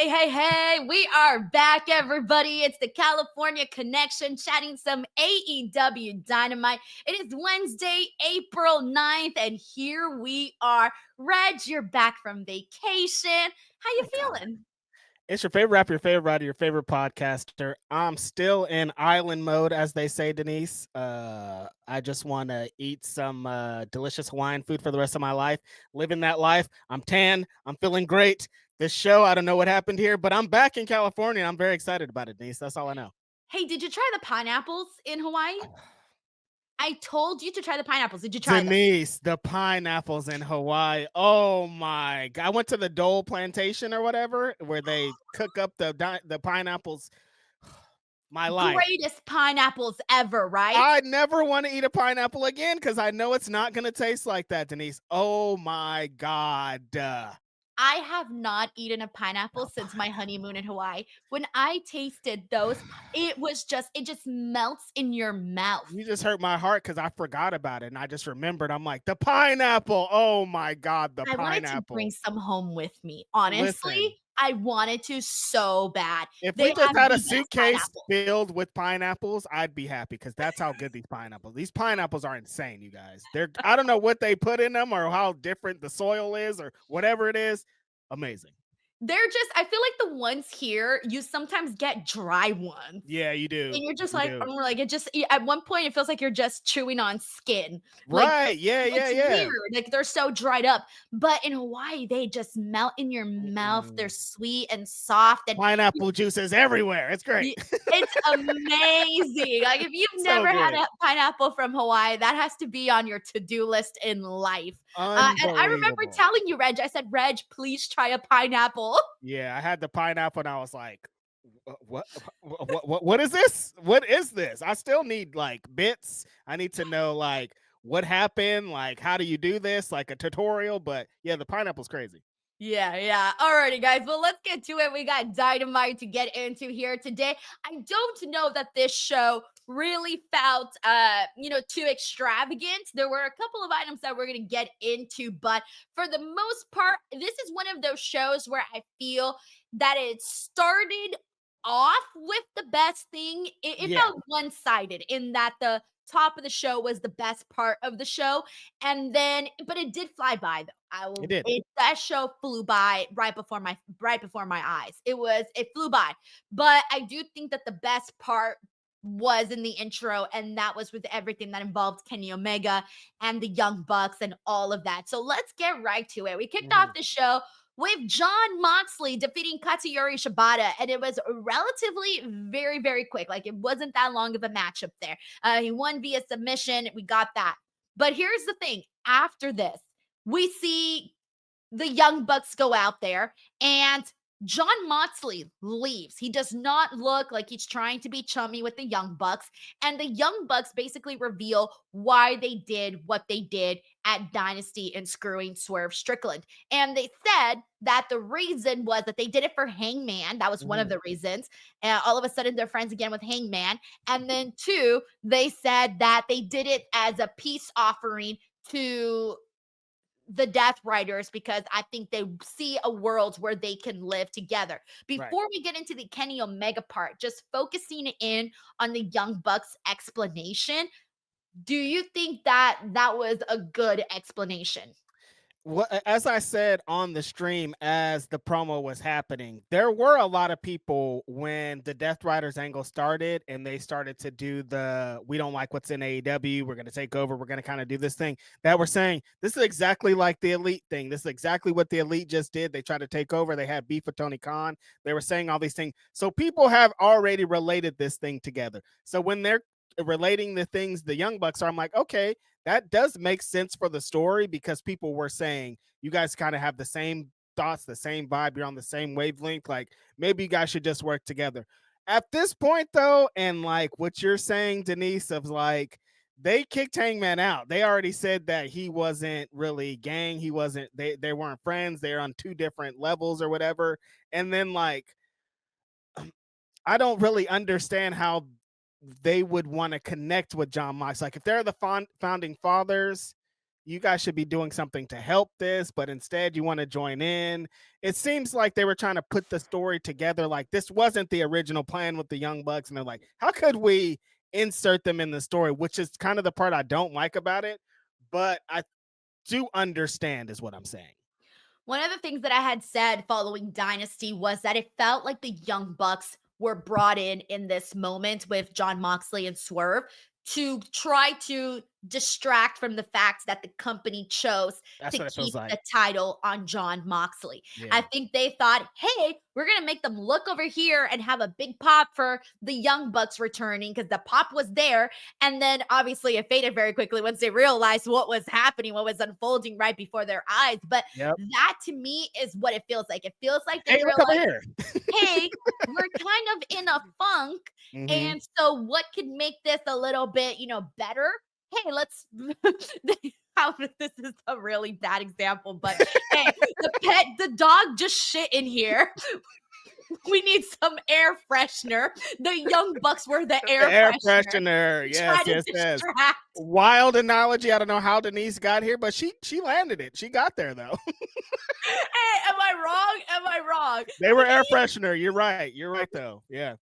Hey, we are back, everybody. It's the California Connection chatting some AEW Dynamite. It is Wednesday, April 9th, and here we are. Reg, you're back from vacation. How you feeling? It's your favorite rapper, your favorite writer, your favorite podcaster. I'm still in island mode, as they say, Denise. I just want to eat some delicious Hawaiian food for the rest of my life. Living that life. I'm tan. I'm feeling great. This show, I don't know what happened here, but I'm back in California. I'm very excited about it, Denise. That's all I know. Hey, did you try the pineapples in Hawaii? I told you to try the pineapples. Did you try them? Denise, the pineapples in Hawaii. Oh my God. I went to the Dole Plantation or whatever, where they cook up the pineapples. My life. Greatest pineapples ever, right? I never want to eat a pineapple again because I know it's not going to taste like that, Denise. Oh my God. I have not eaten a pineapple since my honeymoon in Hawaii. When I tasted those, it just melts in your mouth. You just hurt my heart because I forgot about it and I just remembered. I'm like, the pineapple. Oh my God, the I wanted to pineapple. bring some home with me. Honestly, Listen, I wanted to so bad. if They we just have had the a best suitcase pineapple. filled with pineapples, I'd be happy because that's how good these pineapples are insane, you guys. I don't know what they put in them or how different the soil is or whatever it is. Amazing. I feel like the ones here, you sometimes get dry ones. Yeah, you do. And you're just You like, do. at one point it feels like you're just chewing on skin. Like, Right. Yeah. it's Yeah. weird. Like they're so dried up. But in Hawaii, they just melt in your mouth. They're Mm. sweet and soft. And Pineapple juice is everywhere. It's great. it's amazing. Like if you've So never had good. a pineapple from Hawaii, that has to be on your to-do list in life. And I remember Unbelievable. telling you, Reg, I said, Reg, please try a pineapple. Yeah, I had the pineapple and I was like, what is this? What is this? I still need like bits. I need to know like what happened, like how do you do this, like a tutorial. But yeah, the pineapple's crazy. Yeah. Alrighty, guys. Well, let's get to it. We got Dynamite to get into here today. I don't know that this show really felt too extravagant. There were a couple of items that we're gonna get into, but for the most part, this is one of those shows where I feel that it started off with the best thing. It Yeah, felt one-sided in that the top of the show was the best part of the show, and then but it did fly by though. it did. That show flew by right before my eyes. It flew by. But I do think that the best part was in the intro, and that was with everything that involved Kenny Omega and the Young Bucks and all of that. So let's get right to it. We kicked off the show with Jon Moxley defeating Katsuyori Shibata, and it was relatively very, very quick. Like it wasn't that long of a matchup there. He won via submission. We got that. But here's the thing: after this, we see the Young Bucks go out there and Jon Moxley leaves. He does not look like he's trying to be chummy with the Young Bucks. And the Young Bucks basically reveal why they did what they did at Dynasty and screwing Swerve Strickland. And they said that the reason was that they did it for Hangman. That was one of the reasons. All of a sudden, they're friends again with Hangman. And then, two, they said that they did it as a peace offering to the Death Riders because I think they see a world where they can live together. Before we get into the Kenny Omega part, just focusing in on the Young Bucks explanation, do you think that that was a good explanation? As I said on the stream, as the promo was happening, there were a lot of people when the Death Riders angle started and they started to do we don't like what's in AEW, we're going to take over, we're going to kind of do this thing, that were saying this is exactly like the Elite thing. This is exactly what the Elite just did. They tried to take over. They had beef with Tony Khan. They were saying all these things. So people have already related this thing together. So when they're relating the things the Young Bucks are, I'm like, okay, that does make sense for the story because people were saying you guys kind of have the same thoughts, the same vibe, you're on the same wavelength. Like maybe you guys should just work together. At this point, though, and like what you're saying, Denise, of like they kicked Hangman out. They already said that he wasn't really gang. He wasn't. They weren't friends. They're on two different levels or whatever. And then like I don't really understand how they would want to connect with Jon Moxley. Like if they're the founding fathers, you guys should be doing something to help this, but instead you want to join in. It seems like they were trying to put the story together like this wasn't the original plan with the Young Bucks, and they're like, how could we insert them in the story, which is kind of the part I don't like about it, but I do understand is what I'm saying. One of the things that I had said following Dynasty was that it felt like the Young Bucks were brought in this moment with Jon Moxley and Swerve to try to distract from the fact that the company chose That's to what it feels keep like. the title on Jon Moxley. Yeah. I think they thought, hey, we're going to make them look over here and have a big pop for the Young Bucks returning because the pop was there. And then obviously it faded very quickly once they realized what was happening, what was unfolding right before their eyes. But that to me is what it feels like. It feels like they realized, hey, we're kind of in a funk. Mm-hmm. And so what could make this a little bit, better? Hey, let's this is a really bad example, but hey, the dog just shit in here. We need some air freshener. The Young Bucks were the air freshener. Yes. Wild analogy. I don't know how Denise got here, but she landed it. She got there though. Hey, am I wrong? They were air freshener. You're right though. Yeah.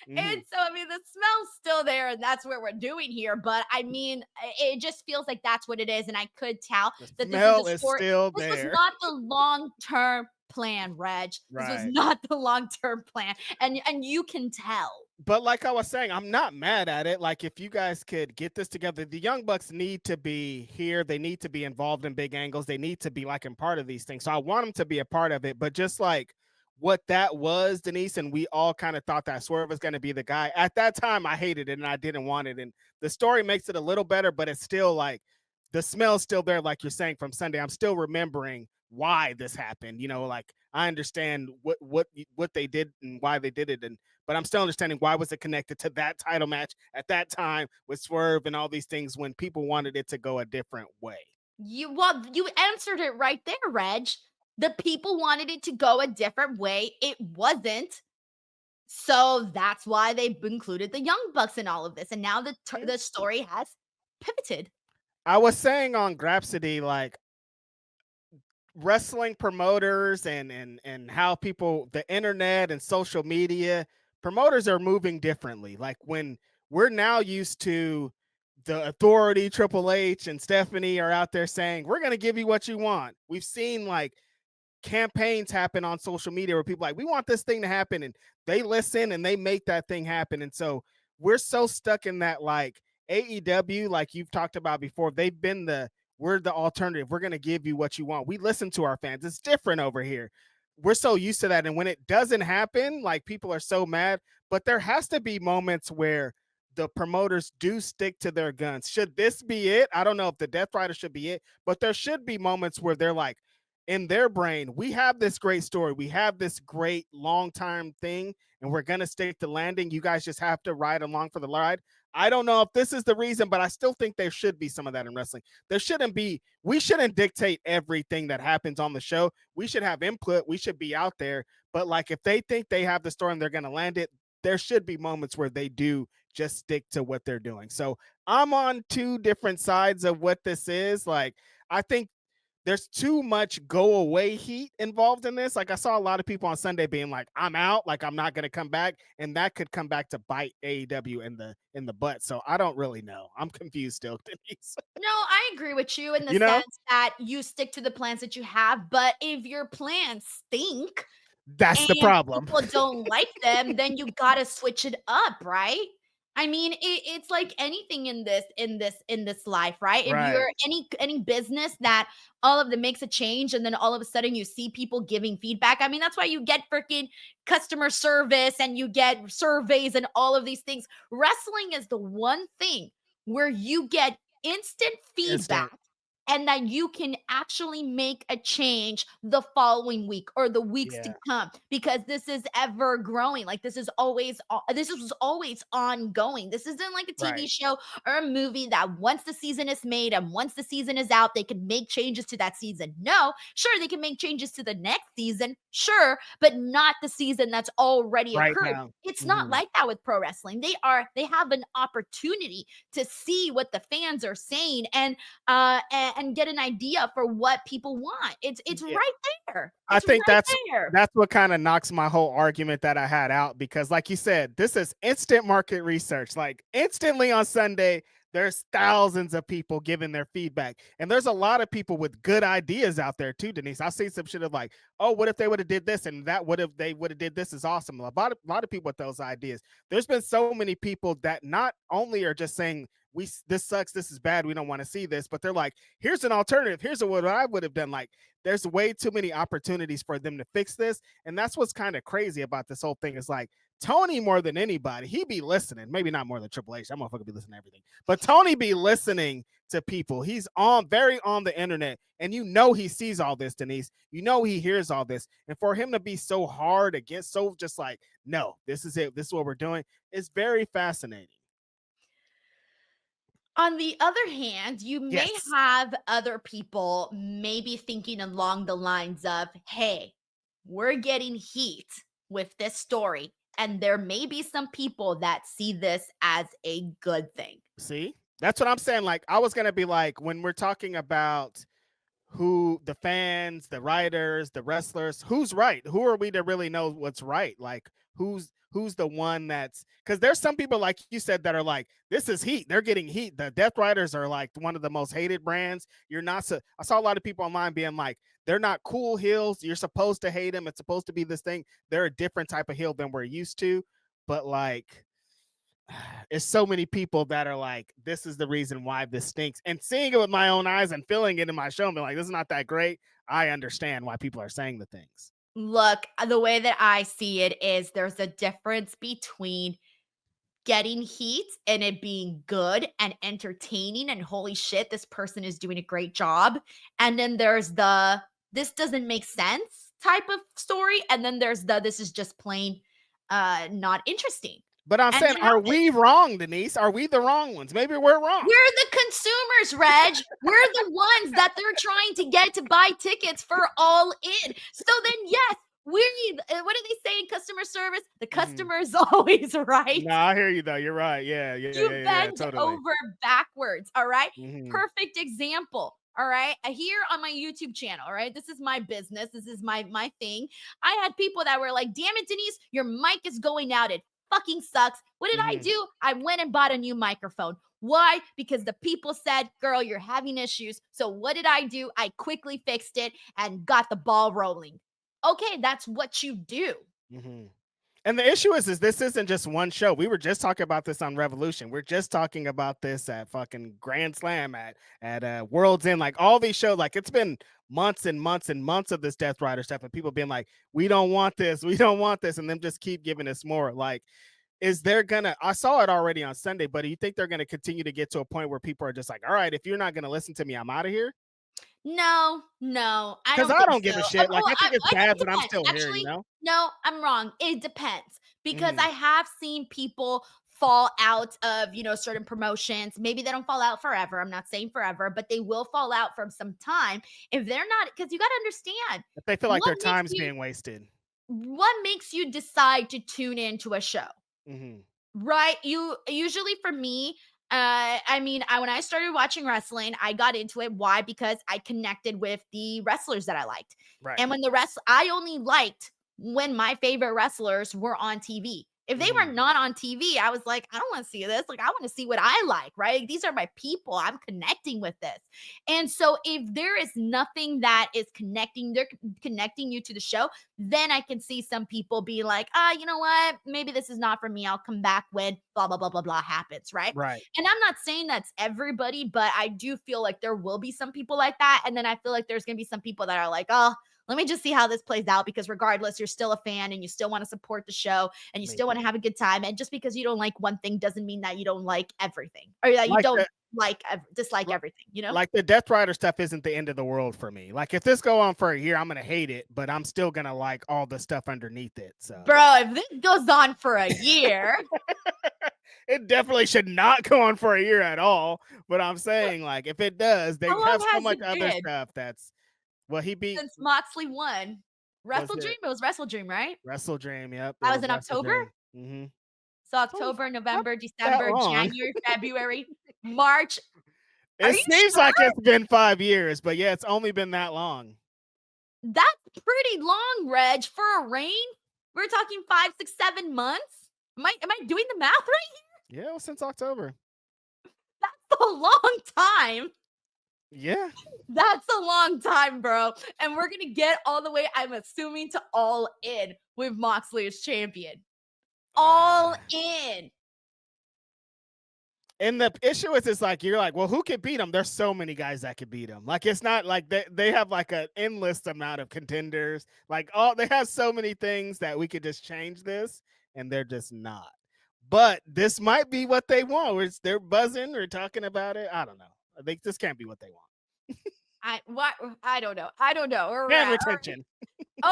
Mm-hmm. And so, the smell's still there, and that's what we're doing here. But it just feels like that's what it is. And I could tell that this is still there. This was not the long-term plan, Reg. Right. This was not the long-term plan. And you can tell. But like I was saying, I'm not mad at it. Like, if you guys could get this together, the Young Bucks need to be here. They need to be involved in big angles. They need to be like in part of these things. So I want them to be a part of it. But just like what that was, Denise, and we all kind of thought that Swerve was going to be the guy. At that time, I hated it and I didn't want it. And the story makes it a little better, but it's still like the smell's still there, like you're saying from Sunday. I'm still remembering why this happened. Like I understand what they did and why they did it, but I'm still understanding why was it connected to that title match at that time with Swerve and all these things when people wanted it to go a different way. You answered it right there, Reg. The people wanted it to go a different way. It wasn't. So that's why they included the Young Bucks in all of this. And now the story has pivoted. I was saying on Grapsody, like wrestling promoters and how people, the internet and social media, promoters are moving differently. Like when we're now used to the Authority, Triple H and Stephanie are out there saying, we're going to give you what you want. We've seen like campaigns happen on social media where people like, we want this thing to happen, and they listen and they make that thing happen. And so we're so stuck in that, like AEW, like you've talked about before, they've been we're the alternative. We're going to give you what you want. We listen to our fans. It's different over here. We're so used to that. And when it doesn't happen, like people are so mad, but there has to be moments where the promoters do stick to their guns. Should this be it? I don't know if the Death Rider should be it, but there should be moments where they're like, in their brain, we have this great story. We have this great long-time thing, and we're going to stick to landing. You guys just have to ride along for the ride. I don't know if this is the reason, but I still think there should be some of that in wrestling. We shouldn't dictate everything that happens on the show. We should have input. We should be out there. But like, if they think they have the story and they're going to land it, there should be moments where they do just stick to what they're doing. So I'm on two different sides of what this is. Like, I think there's too much go away heat involved in this. Like I saw a lot of people on Sunday being like, I'm out, like I'm not going to come back. And that could come back to bite AEW in the butt. So I don't really know. I'm confused still, Denise. No, I agree with you in the sense that you stick to the plans that you have. But if your plans stink, that's the problem. People don't like them, then you got to switch it up, right? I mean, it's like anything in this life, right? If you're any business that all of them makes a change and then all of a sudden you see people giving feedback. I mean, that's why you get freaking customer service and you get surveys and all of these things. Wrestling is the one thing where you get instant feedback. And that you can actually make a change the following week or the weeks to come, because this is ever growing. Like this was always ongoing. This isn't like a TV show or a movie that once the season is made and once the season is out, they can make changes to that season. No, sure, they can make changes to the next season, sure, but not the season that's already occurred. Now. It's not like that with pro wrestling. They have an opportunity to see what the fans are saying and and get an idea for what people want. It's Yeah. right there. I It's think right there. that's what kind of knocks my whole argument that I had out, because like you said, this is instant market research. Like instantly on Sunday, there's thousands of people giving their feedback. And there's a lot of people with good ideas out there too, Denise. I've seen some shit of like, oh, what if they would have did this, and that would have, they would have did this is awesome. A lot of people with those ideas. There's been so many people that not only are just saying, this sucks, this is bad, we don't want to see this, but they're like, here's an alternative, here's what I would have done. Like there's way too many opportunities for them to fix this. And that's what's kind of crazy about this whole thing, is like Tony, more than anybody, he be listening. Maybe not more than Triple H. That motherfucker be listening to everything. But Tony be listening to people. He's very on the internet. And you know he sees all this, Denise. You know he hears all this. And for him to be so hard against, so just like, no, this is it, this is what we're doing, it's very fascinating. On the other hand, you may Yes. have other people maybe thinking along the lines of, hey, we're getting heat with this story. And there may be some people that see this as a good thing. See, that's what I'm saying. Like, I was going to be like, when we're talking about who the fans, the writers, the wrestlers, who's right? Who are we to really know what's right? Like, who's the one that's, because there's some people, like you said, that are like, this is heat. They're getting heat. The Death Riders are like one of the most hated brands. You're not so, I saw a lot of people online being like, they're not cool heels. You're supposed to hate them. It's supposed to be this thing. They're a different type of heel than we're used to. But like, it's so many people that are like, this is the reason why this stinks. And seeing it with my own eyes and feeling it in my show and being like, this is not that great, I understand why people are saying the things. Look, the way that I see it is there's a difference between getting heat and it being good and entertaining and holy shit, this person is doing a great job. And then there's the this doesn't make sense type of story. And then there's the this is just plain not interesting. But I'm saying, are we wrong, Denise? Are we the wrong ones? Maybe we're wrong. We're the consumers, Reg. We're the ones that they're trying to get to buy tickets for All In. So then, yes, what do they say in customer service? The customer is always right. No, I hear you though. You're right. Yeah. You bend totally. over backwards. All right. Perfect example. All right. Here on my YouTube channel. All right. This is my business. This is my thing. I had people that were like, damn it, Denise, your mic is going out. It fucking sucks. What did I do? I went and bought a new microphone. Why? Because the people said, girl, you're having issues. So what did I do? I quickly fixed it and got the ball rolling. Okay, that's what you do. And the issue is this isn't just one show. We were just talking about this on Revolution. We're just talking about this at fucking Grand Slam, at World's End, like all these shows. Like it's been months and months and months of this Death Rider stuff, and people being like, we don't want this, and them just keep giving us more. Like, is there gonna, I saw it already on Sunday, but do you think they're gonna continue to get to a point where people are just like, all right, if you're not gonna listen to me, I'm out of here? No, because I don't give a shit. Like, I think it's bad, but I'm still here, you know? No, I'm wrong. It depends, because I have seen people fall out of, certain promotions. Maybe they don't fall out forever. I'm not saying forever, but they will fall out from some time if they're not, because you got to understand. If they feel like their time's being wasted. What makes you decide to tune into a show? Right? Usually for me, when I started watching wrestling, I got into it. Why? Because I connected with the wrestlers that I liked. Right. And when I only liked when my favorite wrestlers were on TV. If they were not on TV, I was like, I don't want to see this. Like, I want to see what I like, right? Like, these are my people. I'm connecting with this. And so if there is nothing that is connecting you to the show, then I can see some people be like, you know what? Maybe this is not for me. I'll come back when blah, blah, blah, blah, blah happens, right? Right. And I'm not saying that's everybody, but I do feel like there will be some people like that. And then I feel like there's going to be some people that are like, oh, let me just see how this plays out, because regardless, you're still a fan and you still want to support the show and you still want to have a good time. And just because you don't like one thing doesn't mean that you don't like everything, or that you don't dislike everything, Like the Death Rider stuff isn't the end of the world for me. Like if this go on for a year, I'm going to hate it, but I'm still going to like all the stuff underneath it. So, bro, if this goes on for a year, it definitely should not go on for a year at all. But I'm saying, like, if it does, they have so much other stuff that's, well, he beat since Moxley won. Wrestle Dream? It was Wrestle Dream, right? Wrestle Dream, yep. That was in October? So October, November, December, January, February, March. Are It you seems sure? like it's been 5 years, but yeah, it's only been that long. That's pretty long, Reg, for a reign. We're talking 5, 6, 7 months. Am I doing the math right Yeah, well, since October. here? That's a long time. Yeah. That's a long time, bro. And we're gonna get all the way, I'm assuming, to All In with Moxley as champion. All In. And the issue is, it's like, you're like, well, who could beat him? There's so many guys that could beat him. Like, it's not like they have like an endless amount of contenders. Like, they have so many things that we could just change this, and they're just not. But this might be what they want. They're buzzing or talking about it. I don't know. I think this can't be what they want. I don't know. I don't know. And retention.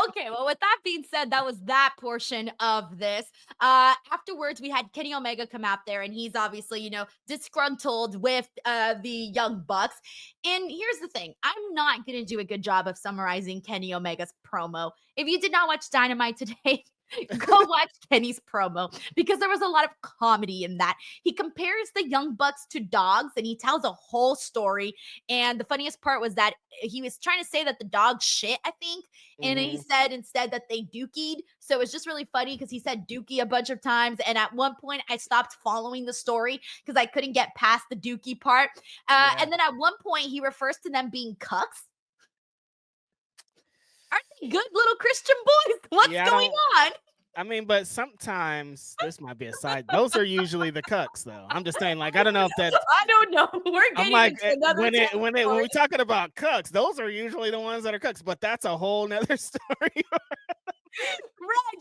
Okay, well, with that being said, that was that portion of this. Afterwards, we had Kenny Omega come out there, and he's obviously, disgruntled with the Young Bucks. And here's the thing, I'm not going to do a good job of summarizing Kenny Omega's promo. If you did not watch Dynamite today, go watch Kenny's promo, because there was a lot of comedy in that. He compares the Young Bucks to dogs, and he tells a whole story. And the funniest part was that he was trying to say that the dogs shit, I think. And he said instead that they dookied. So it's just really funny because he said dookie a bunch of times. And at one point, I stopped following the story because I couldn't get past the dookie part. And then at one point, he refers to them being cucks. Aren't they good little Christian boys? What's going on? I mean, but sometimes this might be a side. Those are usually the cucks, though. I'm just saying, like, I don't know if that. I don't know. We're getting like, into another when we're talking about cucks, those are usually the ones that are cucks. But that's a whole nother story. Reg,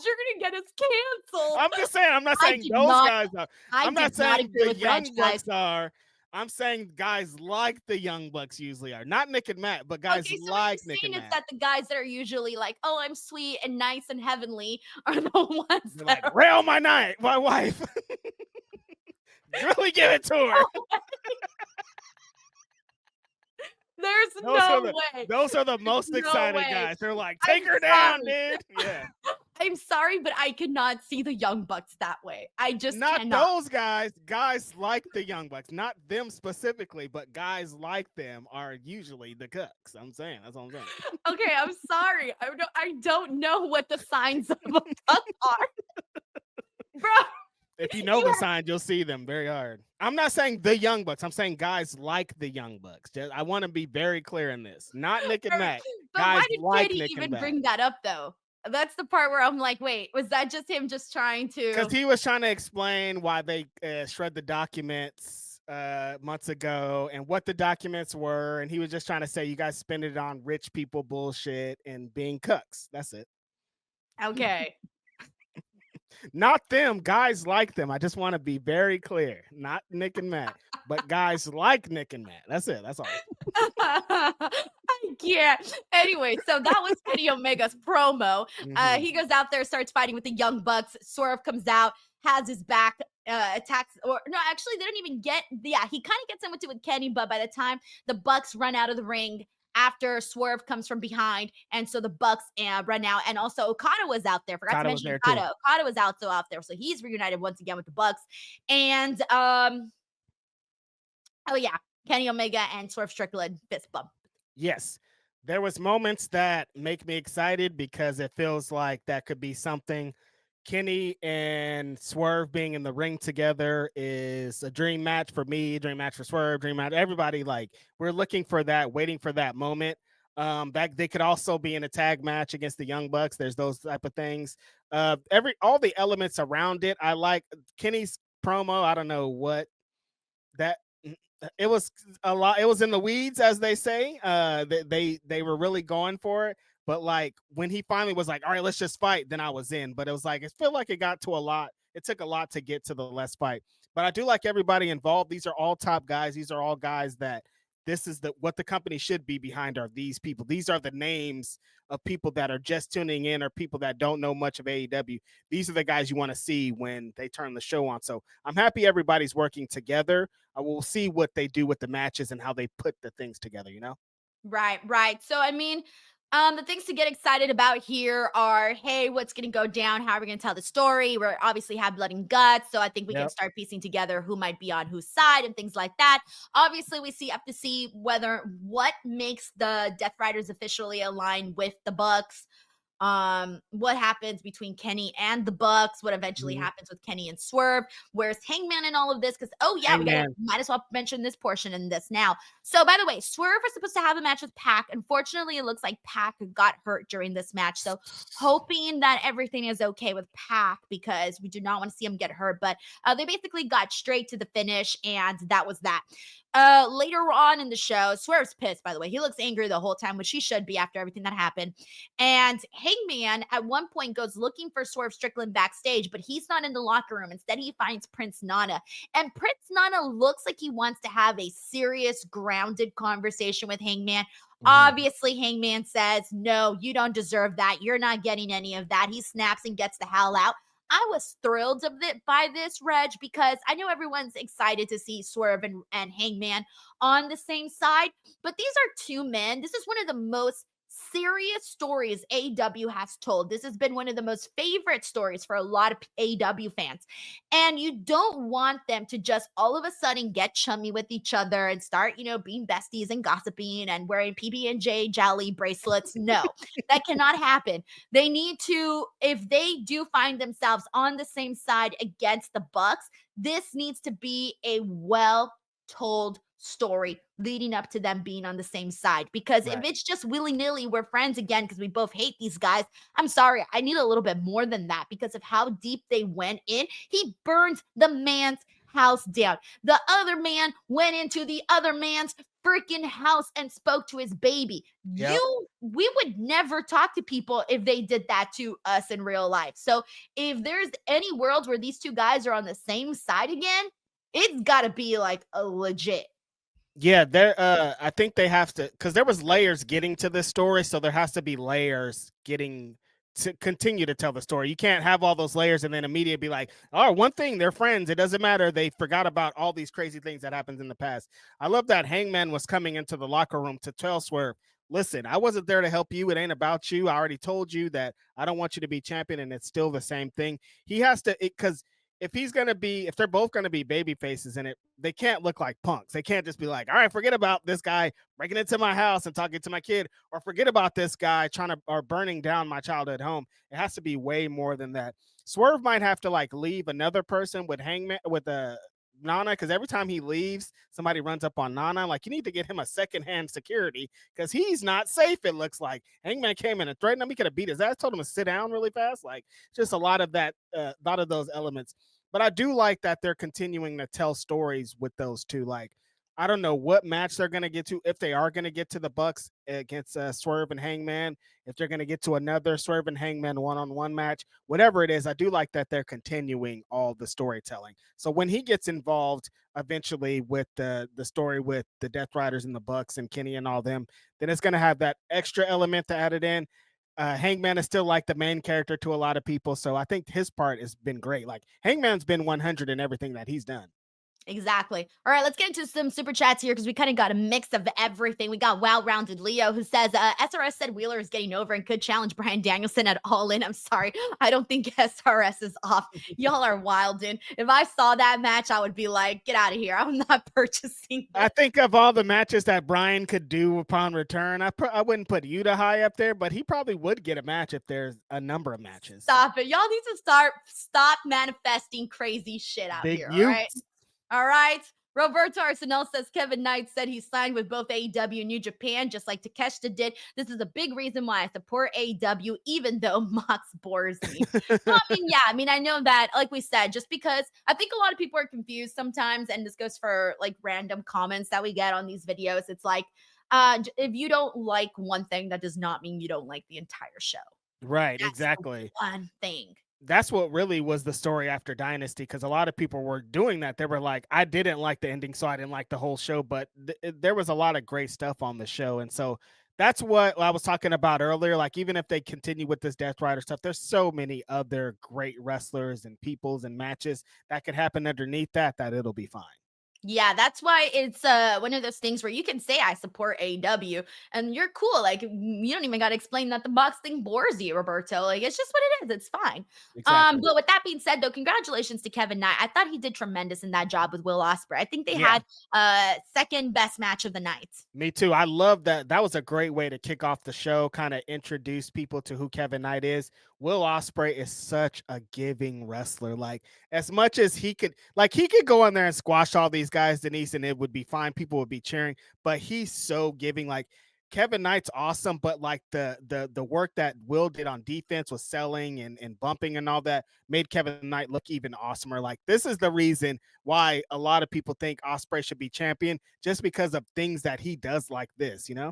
you're gonna get us canceled. I'm just saying. I'm not saying those guys are. I'm not saying the Young Bucks are. I'm saying guys like the Young Bucks usually are. Not Nick and Matt, but guys like Nick and Matt. It's that the guys that are usually like, oh, I'm sweet and nice and heavenly are the ones that like, rail my wife. Really give it to her. There's no way. Those are the most excited guys. They're like, take her down, dude. Yeah. I'm sorry, but I cannot see the Young Bucks that way. I just cannot. Those guys. Guys like the Young Bucks, not them specifically, but guys like them are usually the cucks. I'm saying that's what I'm saying. Okay, I'm sorry. I don't know what the signs of a cuck are, bro. If you know the signs, you'll see them very hard. I'm not saying the Young Bucks. I'm saying guys like the Young Bucks. I want to be very clear in this. Not Nick and Matt. But guys why did like Kenny Nick even and Matt. bring that up, though? That's the part where I'm like, wait, was that just him just trying to? Because he was trying to explain why they shred the documents months ago and what the documents were. And he was just trying to say, you guys spend it on rich people bullshit and being cucks. That's it. Okay. Not them. Guys like them. I just want to be very clear. Not Nick and Matt, but guys like Nick and Matt. That's it. That's all. Yeah. Anyway, so that was Kenny Omega's promo. He goes out there, starts fighting with the Young Bucks. Swerve comes out, has his back, attacks, or no, actually, they didn't even get. Yeah, he kind of gets into it with Kenny, but by the time the Bucks run out of the ring, after Swerve comes from behind, and so the Bucks run out, and also Okada was out there. Forgot to mention Okada. Okada was also out there, so he's reunited once again with the Bucks. And oh yeah, Kenny Omega and Swerve Strickland fist bump. Yes, there was moments that make me excited because it feels like that could be something. Kenny and Swerve being in the ring together is a dream match for me, dream match for Swerve, dream match. Everybody, like, we're looking for that, waiting for that moment. That they could also be in a tag match against the Young Bucks. There's those type of things. All the elements around it. I like Kenny's promo. I don't know what that. It was a lot. It was in the weeds, as they say. They were really going for it. But like when he finally was like, all right, let's just fight, then I was in. But it was like, it felt like it got to a lot. It took a lot to get to the let's fight. But I do like everybody involved. These are all top guys. These are all guys that this is what the company should be behind are these people. These are the names of people that are just tuning in or people that don't know much of AEW. These are the guys you want to see when they turn the show on. So I'm happy everybody's working together. I will see what they do with the matches and how they put the things together, you know? Right. So, I mean, The things to get excited about here are, hey, what's going to go down? How are we going to tell the story? We're obviously have blood and guts, so I think we can Yep. start piecing together who might be on whose side and things like that. Obviously, have to see what makes the Death Riders officially align with the Bucks. What happens between Kenny and the Bucks, what eventually Mhm. happens with Kenny and Swerve, where's Hangman in all of this? Because Hangman. might as well mention this portion in this now. So by the way, Swerve was supposed to have a match with Pac. Unfortunately, it looks like Pac got hurt during this match. So hoping that everything is okay with Pac, because we do not want to see him get hurt. But they basically got straight to the finish, and that was that. Later on in the show, Swerve's pissed, by the way. He looks angry the whole time, which he should be after everything that happened. And Hangman at one point goes looking for Swerve Strickland backstage, but he's not in the locker room. Instead, he finds Prince Nana. And Prince Nana looks like he wants to have a serious, grounded conversation with Hangman. Obviously, Hangman says, no, you don't deserve that. You're not getting any of that. He snaps and gets the hell out. I was thrilled by this, Reg, because I know everyone's excited to see Swerve and Hangman on the same side, but these are two men. This is one of the most serious stories AEW has told. This has been one of the most favorite stories for a lot of AEW fans. And you don't want them to just all of a sudden get chummy with each other and start, being besties and gossiping and wearing PB&J jelly bracelets. No, that cannot happen. They need to, if they do find themselves on the same side against the Bucks, this needs to be a well told story leading up to them being on the same side. Because if it's just willy-nilly, we're friends again because we both hate these guys, I'm sorry, I need a little bit more than that because of how deep they went in. He burned the man's house down. The other man went into the other man's freaking house and spoke to his baby. Yep. We would never talk to people if they did that to us in real life. So if there's any worlds where these two guys are on the same side again, it's got to be like a legit. Yeah, I think they have to, because there was layers getting to this story, so there has to be layers getting to continue to tell the story. You can't have all those layers and then immediately be like, oh, one thing, they're friends. It doesn't matter. They forgot about all these crazy things that happened in the past. I love that Hangman was coming into the locker room to tell Swerve, listen, I wasn't there to help you. It ain't about you. I already told you that I don't want you to be champion, and it's still the same thing. He has to, because if they're both gonna be baby faces in it, they can't look like punks. They can't just be like, all right, forget about this guy breaking into my house and talking to my kid, or forget about this guy burning down my childhood home. It has to be way more than that. Swerve might have to like leave another person with Hangman with a Nana, because every time he leaves, somebody runs up on Nana. Like, you need to get him a secondhand security because he's not safe. It looks like Hangman came in and threatened him. He could have beat his ass, told him to sit down really fast. Like, just a lot of that, a lot of those elements. But I do like that they're continuing to tell stories with those two. Like, I don't know what match they're going to get to, if they are going to get to the Bucks against Swerve and Hangman, if they're going to get to another Swerve and Hangman one-on-one match, whatever it is. I do like that they're continuing all the storytelling. So when he gets involved eventually with the story with the Death Riders and the Bucks and Kenny and all them, then it's going to have that extra element to add it in. Hangman is still like the main character to a lot of people, so I think his part has been great. Like, Hangman's been 100 in everything that he's done. Exactly. All right, let's get into some super chats here because we kind of got a mix of everything. We got well-rounded Leo who says, SRS said Wheeler is getting over and could challenge Bryan Danielson at All In. I'm sorry. I don't think SRS is off. Y'all are wildin'. If I saw that match, I would be like, get out of here. I'm not purchasing this. I think of all the matches that Bryan could do upon return, I wouldn't put Yuta high up there, but he probably would get a match if there's a number of matches. Stop it. Y'all need to stop manifesting crazy shit out Big here, Ute. all right? All right. Roberto Arsenal says Kevin Knight said he signed with both AEW and New Japan, just like Takeshita did. This is a big reason why I support AEW, even though Mox bores me. I know that, like we said, just because I think a lot of people are confused sometimes, and this goes for like random comments that we get on these videos. It's like, if you don't like one thing, that does not mean you don't like the entire show. Right, That's exactly. one thing. That's what really was the story after Dynasty, because a lot of people were doing that. They were like, I didn't like the ending, so I didn't like the whole show, but there was a lot of great stuff on the show. And so that's what I was talking about earlier. Like, even if they continue with this Death Rider stuff, there's so many other great wrestlers and peoples and matches that could happen underneath that it'll be fine. Yeah, that's why it's one of those things where you can say I support AEW and you're cool. Like you don't even got to explain that the box thing bores you, Roberto. Like it's just what it is. It's fine. Exactly. But with that being said, though, congratulations to Kevin Knight. I thought he did tremendous in that job with Will Ospreay. I think they Yeah. had second best match of the night. Me too. I love that. That was a great way to kick off the show, kind of introduce people to who Kevin Knight is. Will Ospreay is such a giving wrestler. Like, as much as he could go in there and squash all these guys, Denise, and it would be fine. People would be cheering, but he's so giving. Like, Kevin Knight's awesome, but like the work that Will did on defense with selling and bumping and all that made Kevin Knight look even awesomer. Like, this is the reason why a lot of people think Ospreay should be champion, just because of things that he does like this, you know?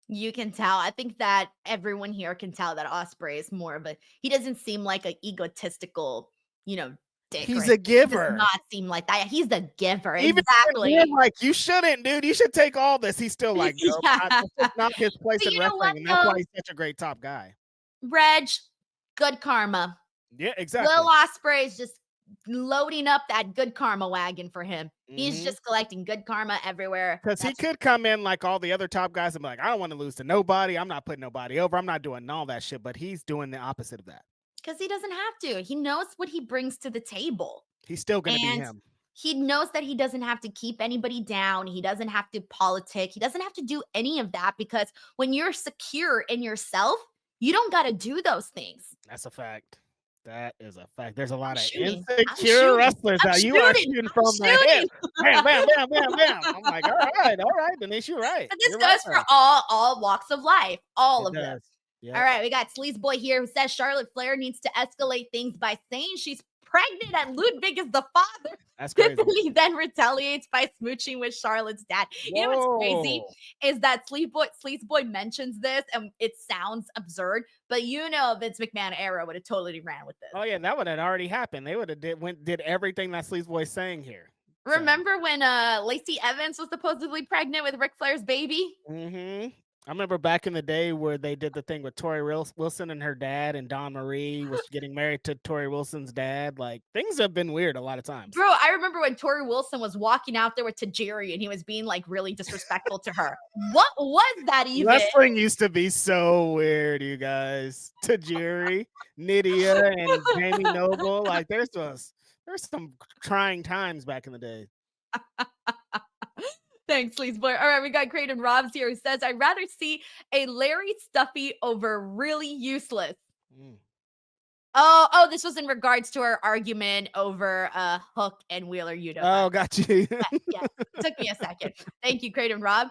You can tell. I think that everyone here can tell that Osprey is more of he doesn't seem like an egotistical, dick. He's or a giver. He does not seem like that. He's the giver. Even exactly. Like, you shouldn't, dude. You should take all this. He's still like, no, yeah. that's not his place in wrestling. And that's why he's such a great top guy. Reg, good karma. Yeah, exactly. Will Ospreay is just loading up that good karma wagon for him. He's just collecting good karma everywhere. Because he could come in like all the other top guys and be like, I don't want to lose to nobody. I'm not putting nobody over. I'm not doing all that shit. But he's doing the opposite of that. Because he doesn't have to. He knows what he brings to the table. He's still going to be him. He knows that he doesn't have to keep anybody down. He doesn't have to politic. He doesn't have to do any of that, because when you're secure in yourself, you don't got to do those things. That's a fact. That is a fact. There's a lot of shooting. insecure wrestlers out. You are shooting from the hip. Bam, bam, bam, bam, bam. I'm like, all right, Denise, you're right. But this goes for all walks of life, all of them. Yep. All right, we got Sleaze Boy here who says Charlotte Flair needs to escalate things by saying she's pregnant and Ludwig is the father. That's crazy. Tiffany then retaliates by smooching with Charlotte's dad. Whoa. You know what's crazy is that Sleaze Boy mentions this and it sounds absurd, but Vince McMahon era would have totally ran with this. Oh yeah, that would have already happened. They would have did everything that Sleaze Boy's saying here. Remember when Lacey Evans was supposedly pregnant with Ric Flair's baby? Mm-hmm. I remember back in the day where they did the thing with Tori Wilson and her dad, and Dawn Marie was getting married to Tori Wilson's dad. Like, things have been weird a lot of times. Bro, I remember when Tori Wilson was walking out there with Tajiri and he was being like really disrespectful to her. What was that even? Wrestling used to be so weird, you guys. Tajiri, Nydia, and Jamie Noble. Like, there's some trying times back in the day. Thanks, Sleaze Boy. All right, we got Creighton Robs here who says, I'd rather see a Larry Stuffy over really useless. Oh, this was in regards to our argument over Hook and Wheeler Yuta. Oh, got you. Yes. Took me a second. Thank you, Creighton Rob.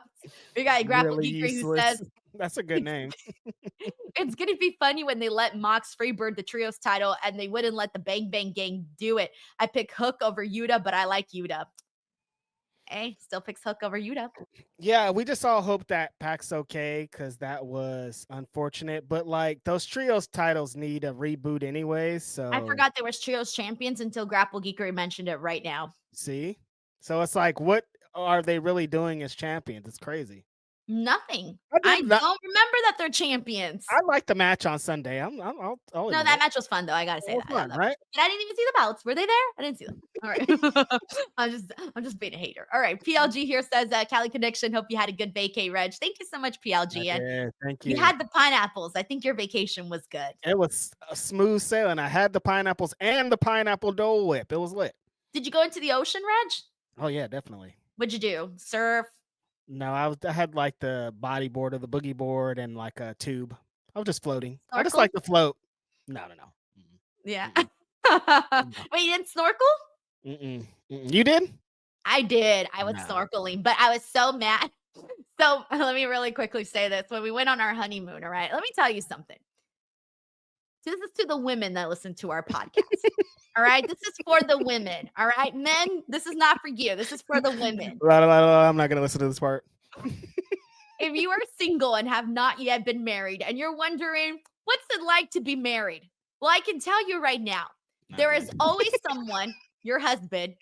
We got Grapple really Geekery who says, that's a good name. It's going to be funny when they let Mox Freebird the trios title and they wouldn't let the Bang Bang Gang do it. I pick Hook over Yuta, but I like Yuta. Hey, still picks Hook over Yuta. Yeah, we just all hope that Pac's okay, because that was unfortunate. But like, those trios titles need a reboot anyways. So I forgot there was trios champions until Grapple Geekery mentioned it right now. See? So it's like, what are they really doing as champions? It's crazy. Nothing. I don't remember that they're champions. I like the match on Sunday. No, that match was fun though. I gotta say that. Fun, right? But I didn't even see the belts. Were they there? I didn't see them. All right. I'm just being a hater. All right. PLG here says Cali Connection. Hope you had a good vacay, Reg. Thank you so much, PLG. And thank you. You had the pineapples. I think your vacation was good. It was a smooth sailing. I had the pineapples and the pineapple Dole Whip. It was lit. Did you go into the ocean, Reg? Oh yeah, definitely. What'd you do? Surf? No, I had like the bodyboard or the boogie board and like a tube. I was just floating. Snorkel? I just like to float. No. Yeah. Wait, you didn't snorkel? You did? I did. I was snorkeling, but I was so mad. So let me really quickly say this. When we went on our honeymoon, all right, let me tell you something. This is to the women that listen to our podcast. All right. This is for the women. All right. Men, this is not for you. This is for the women. I'm not going to listen to this part. If you are single and have not yet been married and you're wondering, what's it like to be married? Well, I can tell you right now, there is always someone, your husband,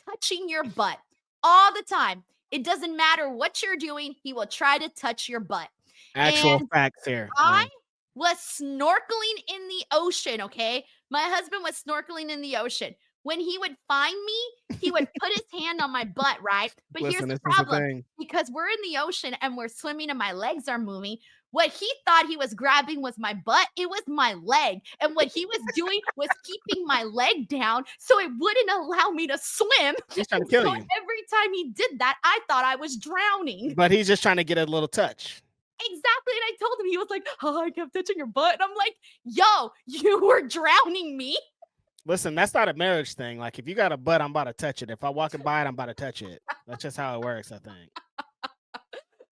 touching your butt all the time. It doesn't matter what you're doing. He will try to touch your butt. Actual facts here. I was snorkeling in the ocean, okay? My husband was snorkeling in the ocean. when he would find me, he would put his hand on my butt, right? But here's Listen, the this is the problem. thing. Because we're in the ocean and we're swimming and my legs are moving, what he thought he was grabbing was my butt. It was my leg. And what he was doing was keeping my leg down so it wouldn't allow me to swim. He's trying to kill So you. every time he did that, I thought I was drowning. But he's just trying to get a little touch. Exactly. And I told him, he was like, oh, I kept touching your butt. And I'm like, yo, you were drowning me. Listen, that's not a marriage thing. Like, if you got a butt, I'm about to touch it. If I'm walking by it, I'm about to touch it. That's just how it works, I think.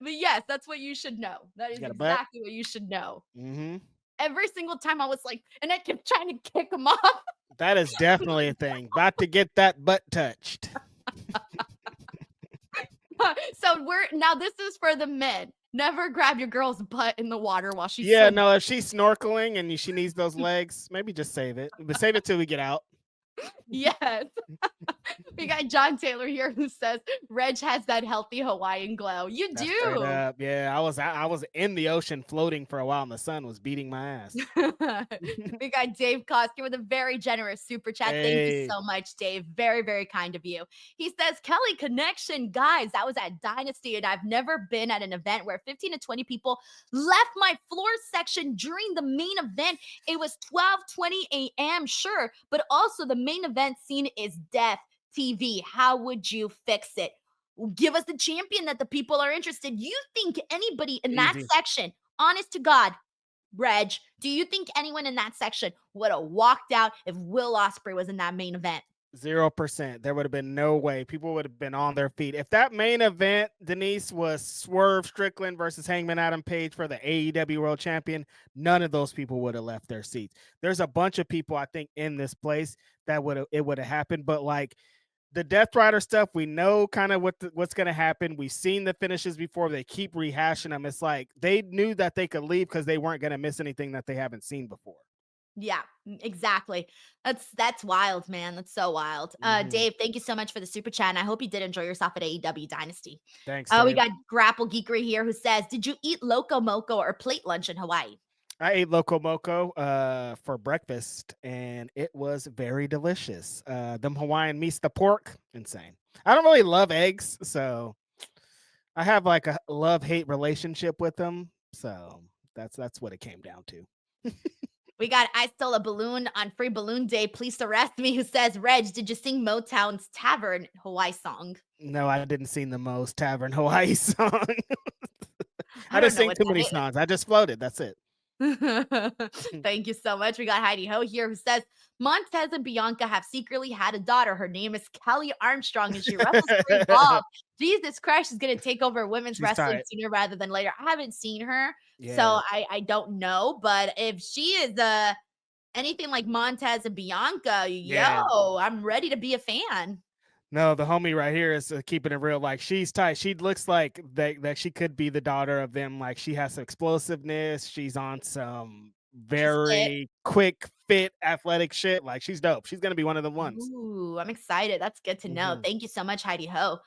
But yes, that's what you should know. That is exactly what you should know. Mm-hmm. Every single time I was like, and I kept trying to kick him off. That is definitely a thing. About to get that butt touched. So this is for the men. Never grab your girl's butt in the water while she's swimming. No, if she's snorkeling and she needs those legs, maybe just save it. But save it till we get out. Yes. We got John Taylor here who says Reg has that healthy Hawaiian glow. You do. Yeah, I was in the ocean floating for a while and the sun was beating my ass. We got Dave Kosker with a very generous super chat. Hey. Thank you so much, Dave. Very, very kind of you. He says, Kelly Connection, guys, I was at Dynasty and I've never been at an event where 15 to 20 people left my floor section during the main event. It was 12:20 a.m., sure, but also the main event scene is death TV. How would you fix it? Give us the champion that the people are interested. You think anybody in that section, honest to God, Reg, do you think anyone in that section would have walked out if Will Ospreay was in that main event? 0%. There would have been no way. People would have been on their feet. If that main event, Denise, was Swerve Strickland versus Hangman Adam Page for the AEW World Champion, none of those people would have left their seats. There's a bunch of people, I think, in this place that would have happened. But like the Death Rider stuff, we know kind of what's going to happen. We've seen the finishes before. They keep rehashing them. It's like they knew that they could leave because they weren't going to miss anything that they haven't seen before. Yeah, exactly. That's wild, man. That's so wild. Dave, thank you so much for the super chat. And I hope you did enjoy yourself at AEW Dynasty. Thanks. We got Grapple Geekery here who says, did you eat Loco Moco or plate lunch in Hawaii? I ate Loco Moco for breakfast, and it was very delicious. Them Hawaiian meats, the pork, insane. I don't really love eggs, so I have like a love-hate relationship with them. So that's what it came down to. We got I Stole a Balloon on Free Balloon Day. Please arrest me. Who says, Reg, did you sing Motown's Tavern Hawaii song? No, I didn't sing the Mo's Tavern Hawaii song. I didn't sing too many songs. I just floated. That's it. Thank you so much. We got Heidi Ho here who says Montez and Bianca have secretly had a daughter. Her name is Kelly Armstrong and she wrestles for Evolve. Jesus Christ, she's gonna take over women's wrestling sooner rather than later. I haven't seen her, so I don't know. But if she is anything like Montez and Bianca, yo, I'm ready to be a fan. No, the homie right here is keeping it real. Like, she's tight. She looks like that she could be the daughter of them. Like, she has some explosiveness. She's on some very quick, fit, athletic shit. Like, she's dope. She's gonna be one of the ones. Ooh, I'm excited. That's good to know. Thank you so much, Heidi Ho.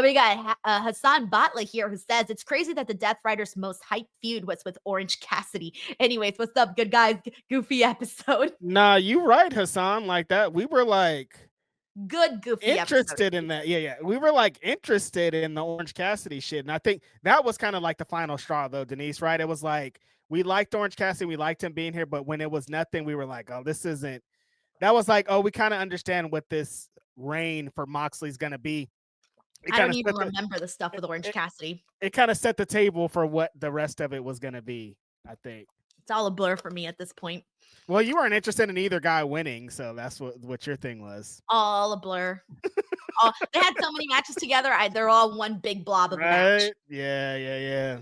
We got Hassan Batla here who says it's crazy that the Death Rider's most hyped feud was with Orange Cassidy. Anyways, what's up, good guys? Goofy episode. Nah, you right, Hassan. Like that, we were like good goofy interested in that. Yeah, we were like interested in the Orange Cassidy shit, and I think that was kind of like the final straw, though, Denise. Right? It was like we liked Orange Cassidy, we liked him being here, but when it was nothing, we were like, oh, this isn't. That was like, oh, we kind of understand what this reign for Moxley's gonna be. I don't even remember the stuff with Orange Cassidy. It kind of set the table for what the rest of it was gonna be. I think it's all a blur for me at this point. Well, you weren't interested in either guy winning, so that's what your thing was. All a blur. They had so many matches together. They're all one big blob of a match. Yeah.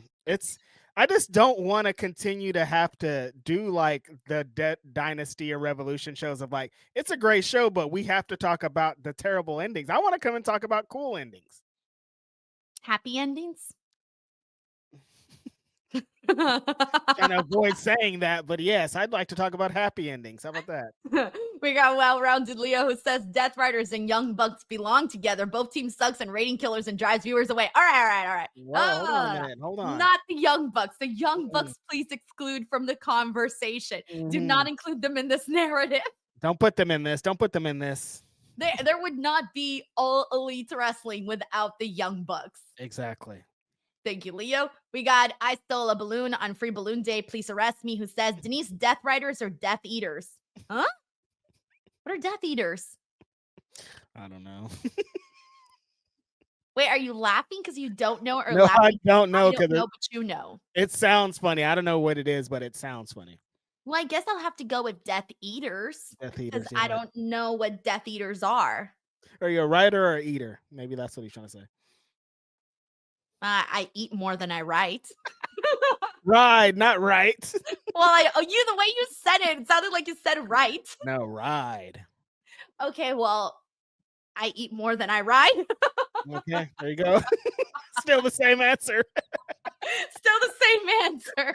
I just don't want to continue to have to do like the Dynasty or Revolution shows of like, it's a great show, but we have to talk about the terrible endings. I want to come and talk about cool endings. Happy endings? Trying to avoid saying that, but yes, I'd like to talk about happy endings. How about that? We got Well-Rounded Leo who says Death Riders and Young Bucks belong together. Both teams sucks and rating killers and drives viewers away. All right. Whoa, hold on a minute. Hold on. Not the Young Bucks. The Young Bucks, please exclude from the conversation. Do not include them in this narrative. Don't put them in this. There would not be All Elite Wrestling without the Young Bucks. Exactly. Thank you, Leo. We got I Stole a Balloon on Free Balloon Day. Please arrest me. Who says Denise, Death Riders or Death Eaters? Huh? What are Death Eaters? I don't know. Wait, are you laughing because you don't know, or No, laughing? I don't know because because but you know. it sounds funny. I don't know what it is, but it sounds funny. Well, I guess I'll have to go with Death Eaters. Death Eaters. Because I don't know what Death Eaters are. Are you a writer or an eater? Maybe that's what he's trying to say. I eat more than I write. Ride, not right. Well, the way you said it sounded like you said right. No, ride. Okay, well, I eat more than I ride. Okay, there you go. Still the same answer. Still the same answer.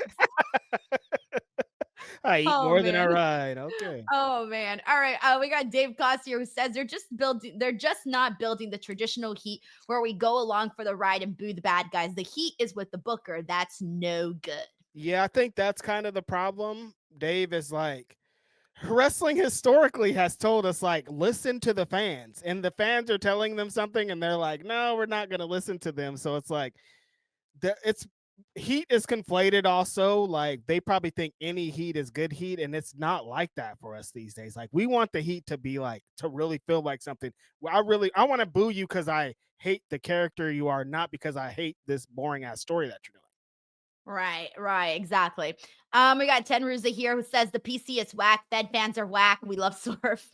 I eat more than I ride. Okay. Oh man. All right. We got Dave Costier who says they're just not building the traditional heat where we go along for the ride and boo the bad guys. The heat is with the booker. That's no good. Yeah, I think that's kind of the problem. Dave is like, wrestling historically has told us, like, listen to the fans, and the fans are telling them something and they're like, no, we're not going to listen to them. So it's like heat is conflated also. Like, they probably think any heat is good heat, and it's not like that for us these days. Like, we want the heat to be like, to really feel like something. I want to boo you because I hate the character you are, not because I hate this boring ass story that you're doing. Right, exactly. We got Tenruza here who says the PC is whack, Fed fans are whack. We love Swerve.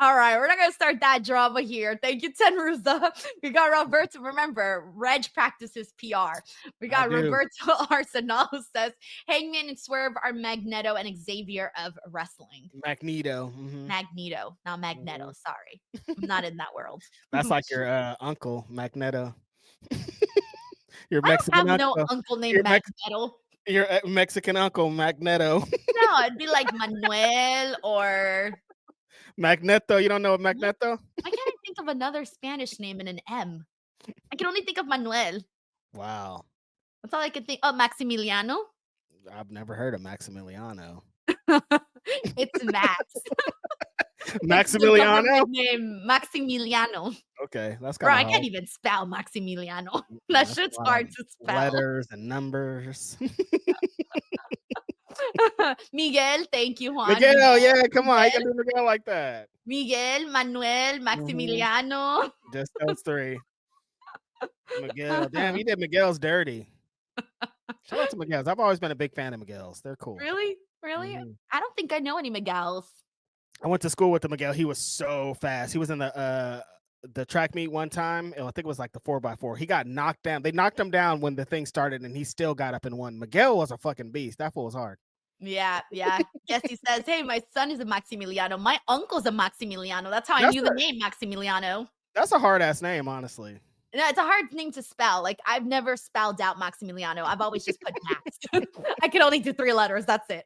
All right, we're not gonna start that drama here. Thank you, Tenruza. We got Roberto. Remember, Reg practices PR. We got Roberto Arsenal who says Hangman and Swerve are Magneto and Xavier of wrestling. Magneto. Mm-hmm. Magneto, not Magneto. Mm-hmm. Sorry, I'm not in that world. That's like your uncle Magneto. Your Mexican I don't have uncle. No uncle named Magneto. Your Mexican uncle Magneto. No, it'd be like Manuel or Magneto. You don't know Magneto? I can't think of another Spanish name in an M. I can only think of Manuel. Wow. That's all I can think. Oh, Maximiliano. I've never heard of Maximiliano. It's Max. Maximiliano? Name Maximiliano. Okay, that's kind of I can't even spell Maximiliano. That shit's hard to spell. Letters and numbers. Miguel, thank you, Juan. Miguel, yeah, come on. You gotta do Miguel like that. Miguel, Manuel, Maximiliano. Mm-hmm. Just those three. Miguel. Damn, he did Miguel's dirty. Shout out to Miguel's. I've always been a big fan of Miguel's. They're cool. Really? Mm-hmm. I don't think I know any Miguel's. I went to school with the Miguel. He was so fast. He was in the track meet one time. I think it was like the 4x4. He got knocked down. They knocked him down when the thing started, and he still got up and won. Miguel was a fucking beast. That fool was hard. Yeah. Yes, he says, hey, my son is a Maximiliano. My uncle's a Maximiliano. That's how I knew the name Maximiliano. That's a hard-ass name, honestly. No, it's a hard name to spell. Like, I've never spelled out Maximiliano. I've always just put Max. I can only do 3 letters. That's it.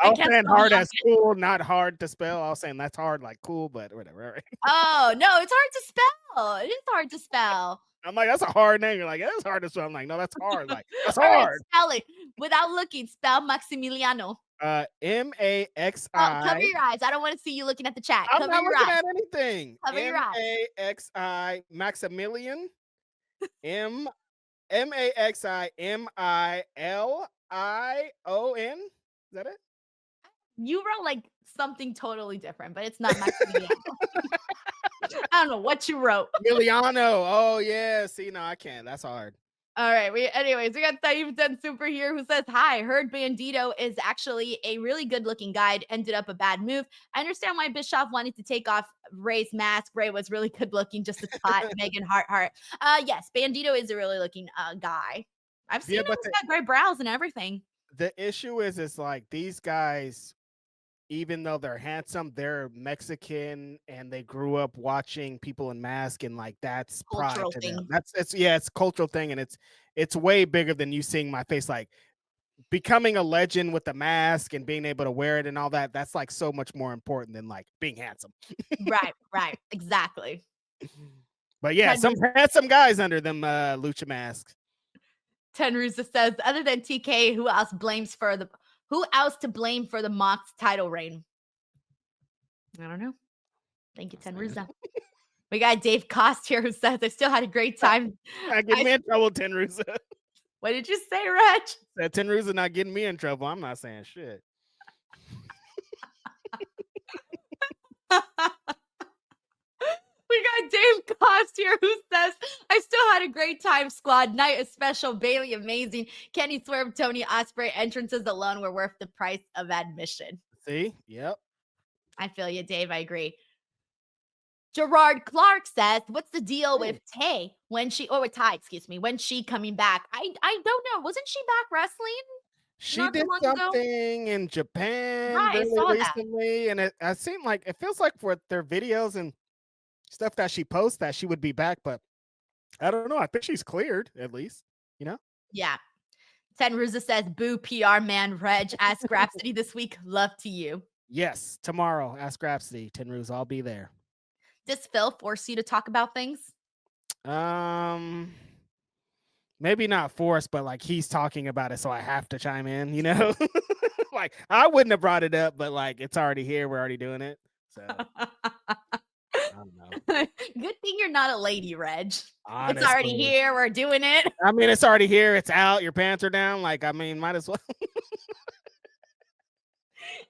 I was saying hard as cool, not hard to spell. I was saying that's hard, like cool, but whatever. Right? Oh, no, it's hard to spell. It is hard to spell. I'm like, that's a hard name. You're like, it's hard to spell. I'm like, no, that's hard. Like, that's hard. Right, spell it without looking. Spell Maximiliano. M-A-X-I. Oh, cover your eyes. I don't want to see you looking at the chat. I'm not looking at anything. Cover your eyes. M-A-X-I. Maximilian. M-A-X-I-M-I-L-I-O-N. Is that it? You wrote like something totally different, but it's not Maximiliano. I don't know what you wrote. Emiliano. Oh yeah. See, no, I can't. That's hard. All right. We got Taib 10 Super here who says, hi, heard Bandito is actually a really good looking guy. Ended up a bad move. I understand why Bischoff wanted to take off Ray's mask. Ray was really good looking, just a tot. Megan Hart. Yes, Bandito is a really looking guy. I've seen him. He's got great brows and everything. The issue is like these guys, even though they're handsome, they're Mexican and they grew up watching people in masks, and like that's cultural pride to thing. them. It's a cultural thing, and it's way bigger than you seeing my face. Like becoming a legend with the mask and being able to wear it and all that. That's like so much more important than like being handsome. Right, exactly. But yeah, some handsome guys under them lucha masks. Tenruza says, other than TK, who else to blame for the Mox title reign? I don't know. Thank you, Tenruza. We got Dave Cost here who says, I still had a great time. Not getting me in trouble, Tenruza. What did you say, Reg? That Tenruza not getting me in trouble. I'm not saying shit. We got Dave Cost here who says, I still had a great time, squad. Night is special. Bailey, amazing. Kenny Swerve, Tony Ospreay entrances alone were worth the price of admission. See? Yep. I feel you, Dave. I agree. Gerard Clark says, what's the deal with Tay when she, or with Ty, excuse me, when she coming back? I don't know. Wasn't she back wrestling? She Not too did long ago? something in Japan Right, I saw really that. recently, and it seemed like it feels like for their videos and stuff that she posts that she would be back, but I don't know. I think she's cleared at least, you know? Yeah. Tenruza says, boo PR man Reg. Ask Rhapsody this week. Love to you. Yes, tomorrow. Ask Rhapsody, Tenruz. I'll be there. Does Phil force you to talk about things? Maybe not forced, but like he's talking about it, so I have to chime in, you know? Like I wouldn't have brought it up, but like it's already here. We're already doing it. So I don't know. Good thing you're not a lady, Reg. Honestly. It's already here. We're doing it. I mean, it's already here. It's out. Your pants are down. Like, I mean, might as well.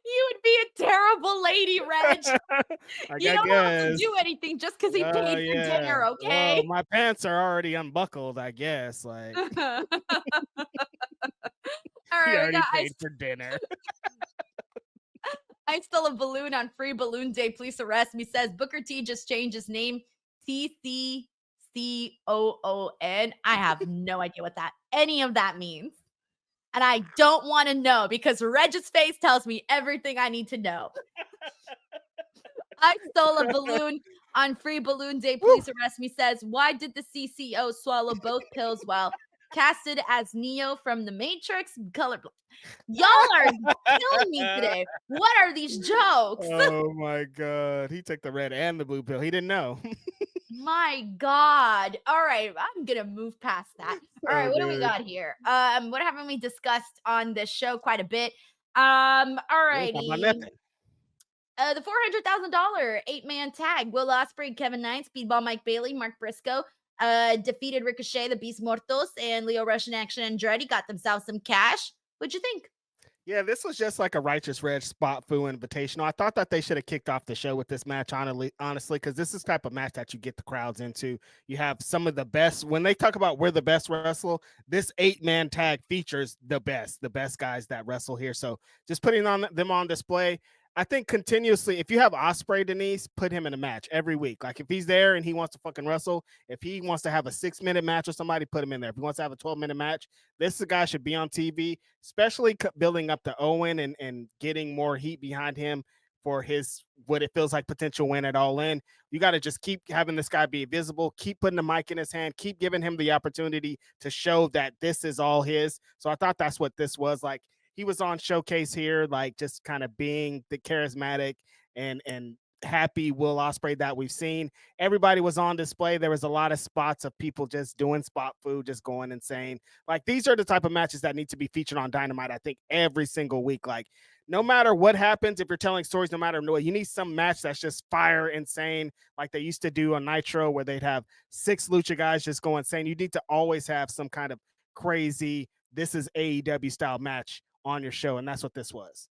You would be a terrible lady, Reg. You don't have to do anything just because he paid for dinner, okay? My pants are already unbuckled, I guess. Like, All he right, already paid for dinner. I stole a balloon on Free Balloon Day. Please arrest me. Says Booker T just changed his name. TCCOON. I have no idea what any of that means. And I don't want to know because Reg's face tells me everything I need to know. I stole a balloon on Free Balloon Day. Please arrest me. Says, why did the CCO swallow both pills while casted as Neo from The Matrix? Colorblind. Y'all are killing me today. What are these jokes? Oh my God. He took the red and the blue pill. He didn't know. My God. All right. I'm going to move past that. All right. What do we got here? What haven't we discussed on this show quite a bit? All righty. The $400,000 8-man tag. Will Ospreay, Kevin Knight, Speedball Mike Bailey, Mark Briscoe defeated Ricochet, the Beast Mortos, and Leo Rush and Action Andretti. Got themselves some cash. What'd you think? Yeah, this was just like a Righteous Reg spot foo invitational. I thought that they should have kicked off the show with this match, honestly, because this is the type of match that you get the crowds into. You have some of the best. When they talk about we're the best wrestle, this 8-man tag features the best guys that wrestle here. So just putting them on display. I think continuously, if you have Ospreay, Denise, put him in a match every week. Like if he's there and he wants to fucking wrestle, if he wants to have a 6-minute match with somebody, put him in there. If he wants to have a 12-minute match, this guy should be on TV, especially building up to Owen and getting more heat behind him for his, what it feels like potential win at All In. You got to just keep having this guy be visible, keep putting the mic in his hand, keep giving him the opportunity to show that this is all his. So I thought that's what this was like. He was on Showcase here, like just kind of being the charismatic and happy Will Ospreay that we've seen. Everybody was on display. There was a lot of spots of people just doing spot food, just going insane. Like these are the type of matches that need to be featured on Dynamite, I think, every single week. Like no matter what happens, if you're telling stories, no matter what, you need some match that's just fire insane, like they used to do on Nitro, where they'd have 6 lucha guys just go insane. You need to always have some kind of crazy, this is AEW style match on your show, and that's what this was.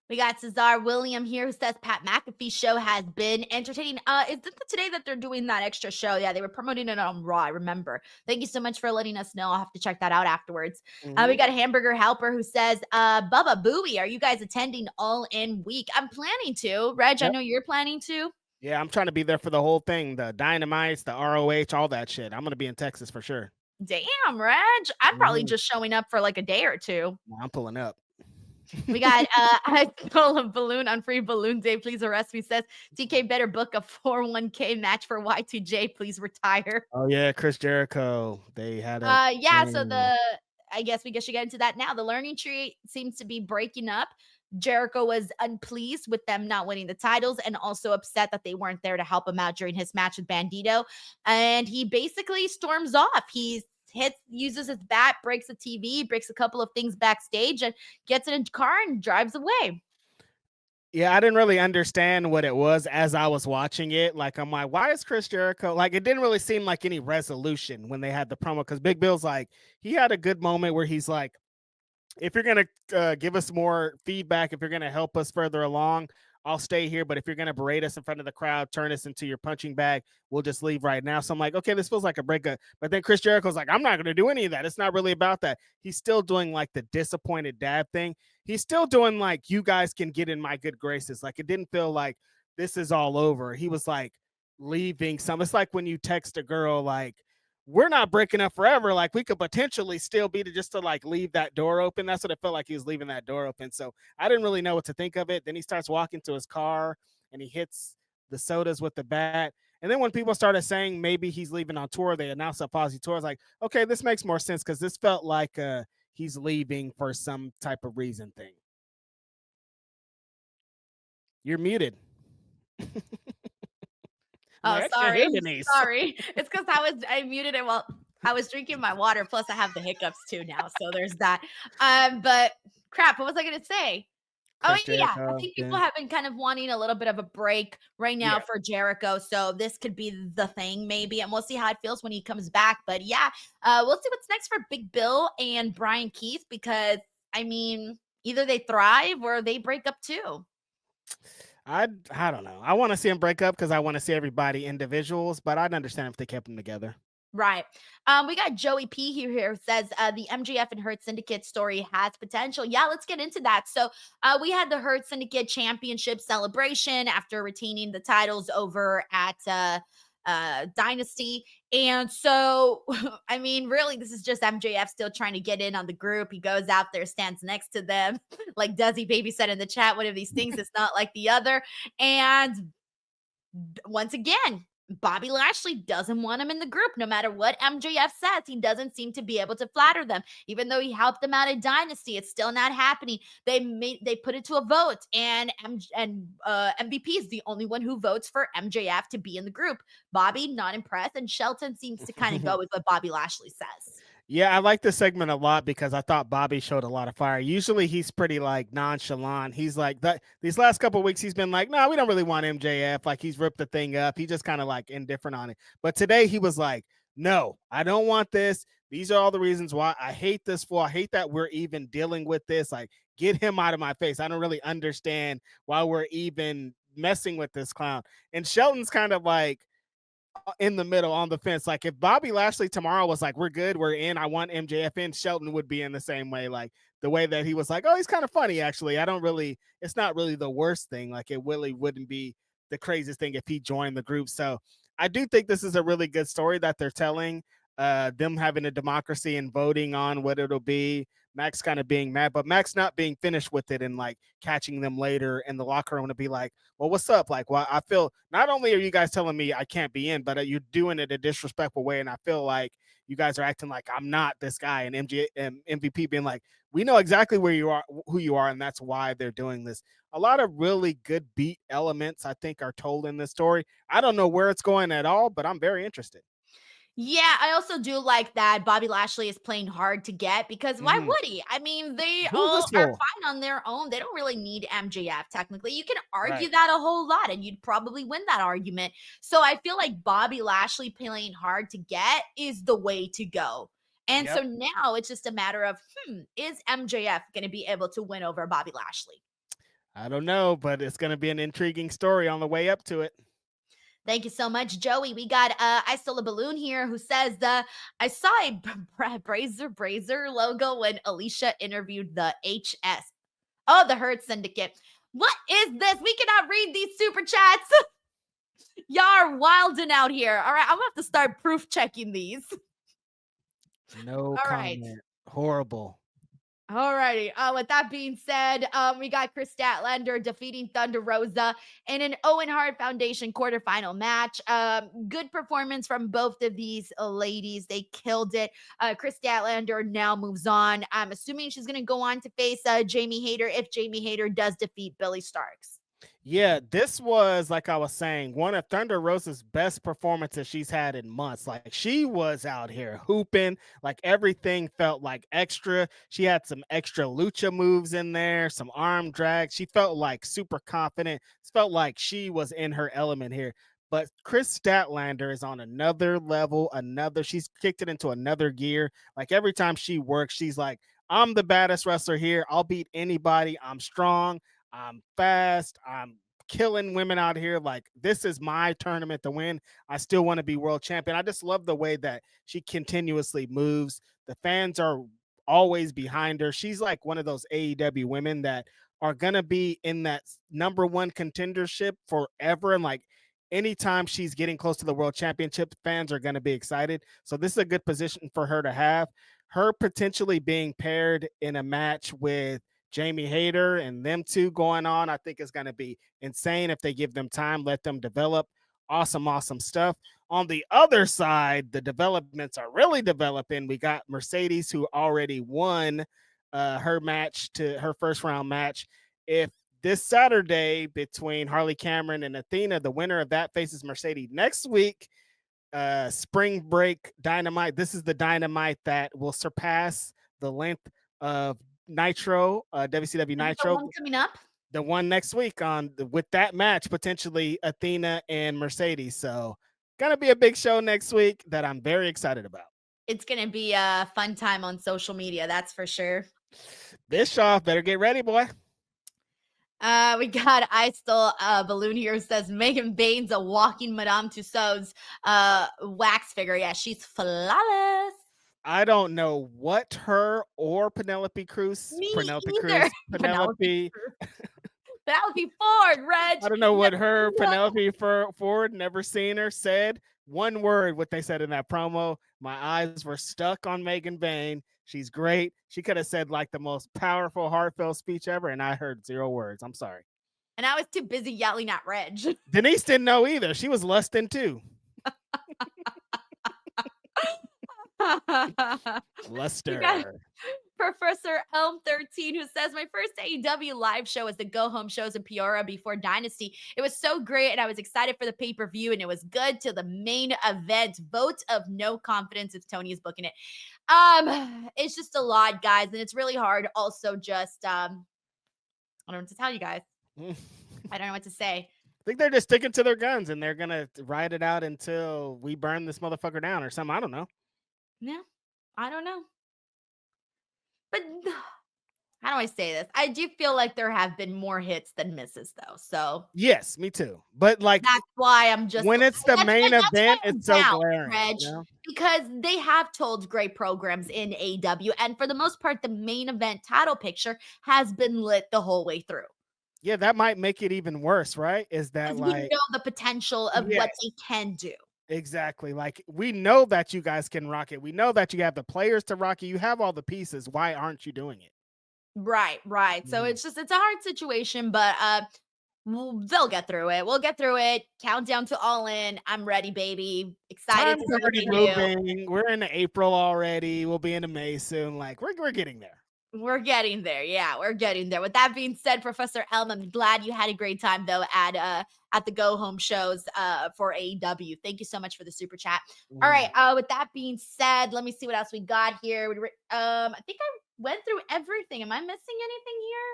We got Cesar William here who says Pat McAfee's show has been entertaining. Is it today that they're doing that extra show? Yeah, they were promoting it on Raw, I remember. Thank you so much for letting us know. I'll have to check that out afterwards. We got a Hamburger Helper who says, Bubba Booey, are you guys attending All In Week? I'm planning to. Reg, yep. I know you're planning to. Yeah, I'm trying to be there for the whole thing. The Dynamites, the ROH, all that shit. I'm going to be in Texas for sure. Damn, Reg. I'm probably just showing up for like a day or two. I'm pulling up. We got I stole a balloon on Free Balloon Day. Please arrest me. Says TK better book a 401k match for Y2J. Please retire. Oh yeah, Chris Jericho. They had a so I guess we should get into that now. The Learning Tree seems to be breaking up. Jericho was unpleased with them not winning the titles and also upset that they weren't there to help him out during his match with Bandito. And he basically storms off. He uses his bat, breaks the TV, breaks a couple of things backstage, and gets in a car and drives away. Yeah, I didn't really understand what it was as I was watching it. Like, I'm like, why is Chris Jericho like? It didn't really seem like any resolution when they had the promo because Big Bill's like, he had a good moment where he's like, if you're gonna give us more feedback, if you're gonna help us further along, I'll stay here. But if you're gonna berate us in front of the crowd, turn us into your punching bag, we'll just leave right now. So I'm like, okay, this feels like a breakup. But then Chris Jericho's like, I'm not gonna do any of that. It's not really about that. He's still doing like the disappointed dad thing. He's still doing like, you guys can get in my good graces. Like, it didn't feel like this is all over. He was like leaving some. It's like when you text a girl like, we're not breaking up forever. Like, we could potentially still be to like leave that door open. That's what it felt like, he was leaving that door open. So I didn't really know what to think of it. Then he starts walking to his car and he hits the sodas with the bat. And then when people started saying maybe he's leaving on tour, they announced a Posy tour. I was like, okay, this makes more sense because this felt like he's leaving for some type of reason thing. You're muted. Oh, Like, sorry. Denise. Sorry. It's because I muted it while I was drinking my water. Plus, I have the hiccups too now. So there's that. But crap, what was I gonna say? Oh, Chris yeah. I Jericho, think people yeah. have been kind of wanting a little bit of a break right now Yeah. for Jericho. So this could be the thing, maybe. And we'll see how it feels when he comes back. But yeah, we'll see what's next for Big Bill and Brian Keith because, I mean, either they thrive or they break up too. I don't know. I want to see them break up because I want to see everybody individuals, but I'd understand if they kept them together. Right. We got Joey P here says the MJF and Hurt Syndicate story has potential. Yeah, let's get into that. So we had the Hurt Syndicate Championship celebration after retaining the titles over at Dynasty. And so, I mean, really, this is just MJF still trying to get in on the group. He goes out there, stands next to them. Like Desi Baby said in the chat, one of these things is not like the other. And once again, Bobby Lashley doesn't want him in the group. No matter what MJF says, he doesn't seem to be able to flatter them. Even though he helped them out at Dynasty, it's still not happening. They put it to a vote, and MVP is the only one who votes for MJF to be in the group. Bobby not impressed, and Shelton seems to kind of go with what Bobby Lashley says. Yeah, I like this segment a lot because I thought Bobby showed a lot of fire. Usually he's pretty like nonchalant. He's like that these last couple of weeks he's been like, no, we don't really want MJF. Like, he's ripped the thing up. He just kind of like indifferent on it. But today he was like, no, I don't want this. These are all the reasons why I hate this fool. I hate that we're even dealing with this. Like, get him out of my face. I don't really understand why we're even messing with this clown. And Shelton's kind of like in the middle on the fence. Like, if Bobby Lashley tomorrow was like, we're good, we're in, I want MJF in, Shelton would be in the same way. Like, the way that he was like, oh, he's kind of funny, actually. It's not really the worst thing. Like, it really wouldn't be the craziest thing if he joined the group. So I do think this is a really good story that they're telling. Them having a democracy and voting on what it'll be. Max kind of being mad, but Max not being finished with it and like catching them later in the locker room to be like, well, what's up? Like, well, I feel not only are you guys telling me I can't be in, but you're doing it a disrespectful way. And I feel like you guys are acting like I'm not this guy. And MVP being like, we know exactly where you are, who you are. And that's why they're doing this. A lot of really good beat elements, I think, are told in this story. I don't know where it's going at all, but I'm very interested. Yeah, I also do like that Bobby Lashley is playing hard to get because why Mm-hmm. would he? I mean, they Who's all this are for? fine on their own. They don't really need MJF technically. You can argue Right. that a whole lot and you'd probably win that argument. So I feel like Bobby Lashley playing hard to get is the way to go. And so Yep. now it's just a matter of, is MJF going to be able to win over Bobby Lashley? I don't know, but it's going to be an intriguing story on the way up to it. Thank you so much, Joey. We got I Still a Balloon here who says I saw a Brazer logo when Alicia interviewed the HS. Oh, the Hurt Syndicate. What is this? We cannot read these super chats. Y'all are wilding out here. All right, I'm gonna have to start proof checking these. No All right. comment. Horrible. All righty. With that being said, we got Kris Statlander defeating Thunder Rosa in an Owen Hart Foundation quarterfinal match. Good performance from both of these ladies. They killed it. Kris Statlander now moves on. I'm assuming she's going to go on to face Jamie Hayter if Jamie Hayter does defeat Billy Starks. Yeah, this was, like I was saying, one of Thunder Rosa's best performances she's had in months. Like, she was out here hooping, like everything felt like extra. She had some extra lucha moves in there, some arm drag. She felt like super confident. It felt like she was in her element here. But Kris Statlander is on another level, she's kicked it into another gear. Like, every time she works, she's like, I'm the baddest wrestler here. I'll beat anybody. I'm strong. I'm fast. I'm killing women out here. Like, this is my tournament to win. I still want to be world champion. I just love the way that she continuously moves. The fans are always behind her. She's like one of those AEW women that are going to be in that number one contendership forever. And like, anytime she's getting close to the world championship, fans are going to be excited. So this is a good position for her to have. Her potentially being paired in a match with Jamie Hayter and them two going on, I think is going to be insane if they give them time, let them develop. Awesome, awesome stuff. On the other side, the developments are really developing. We got Mercedes, who already won her first round match. If this Saturday between Harley Cameron and Athena, the winner of that faces Mercedes next week. Spring break Dynamite. This is the Dynamite that will surpass the length of Nitro, WCW Nitro. The one coming up. The one next week with that match, potentially Athena and Mercedes. So gonna be a big show next week that I'm very excited about. It's gonna be a fun time on social media, that's for sure. Bischoff, better get ready, boy. We got I Still Balloon here says Megan Bain's a walking Madame Tussauds wax figure. Yeah, she's flawless. I don't know what her or Penelope Cruz. Penelope Ford, Reg. I don't know what her Penelope Ford, never seen her, said. One word, what they said in that promo. My eyes were stuck on Megan Bain. She's great. She could have said like the most powerful, heartfelt speech ever, and I heard 0 words. I'm sorry. And I was too busy yelling at Reg. Denise didn't know either. She was lusting too. Luster. Professor Elm 13, who says my first AEW live show was the go home shows in Peoria before Dynasty. It was so great, and I was excited for the pay-per-view, and it was good till the main event. Vote of no confidence if Tony is booking it. It's just a lot, guys, and it's really hard. Also, just I don't know what to tell you guys. I don't know what to say. I think they're just sticking to their guns, and they're gonna ride it out until we burn this motherfucker down or something. I don't know. Yeah, I don't know. But how do I say this? I do feel like there have been more hits than misses, though. So yes, me too. But like that's why I'm just when it's the main event, it's so glaring. Reg, you know? Because they have told great programs in AEW, and for the most part, the main event title picture has been lit the whole way through. Yeah, that might make it even worse, right? Is that like we know the potential of what they can do. Exactly. Like, we know that you guys can rock it. We know that you have the players to rock it. You have all the pieces. Why aren't you doing it? Right. So it's a hard situation, but they'll get through it. We'll get through it. Countdown to All In. I'm ready, baby. Excited to already moving. We're in April already. We'll be into May soon. Like, we're getting there. We're getting there. Yeah, we're getting there. With that being said, Professor Elm, I'm glad you had a great time though at the go home shows for AEW. Thank you so much for the super chat. All right. With that being said, let me see what else we got here. I think I went through everything. Am I missing anything here?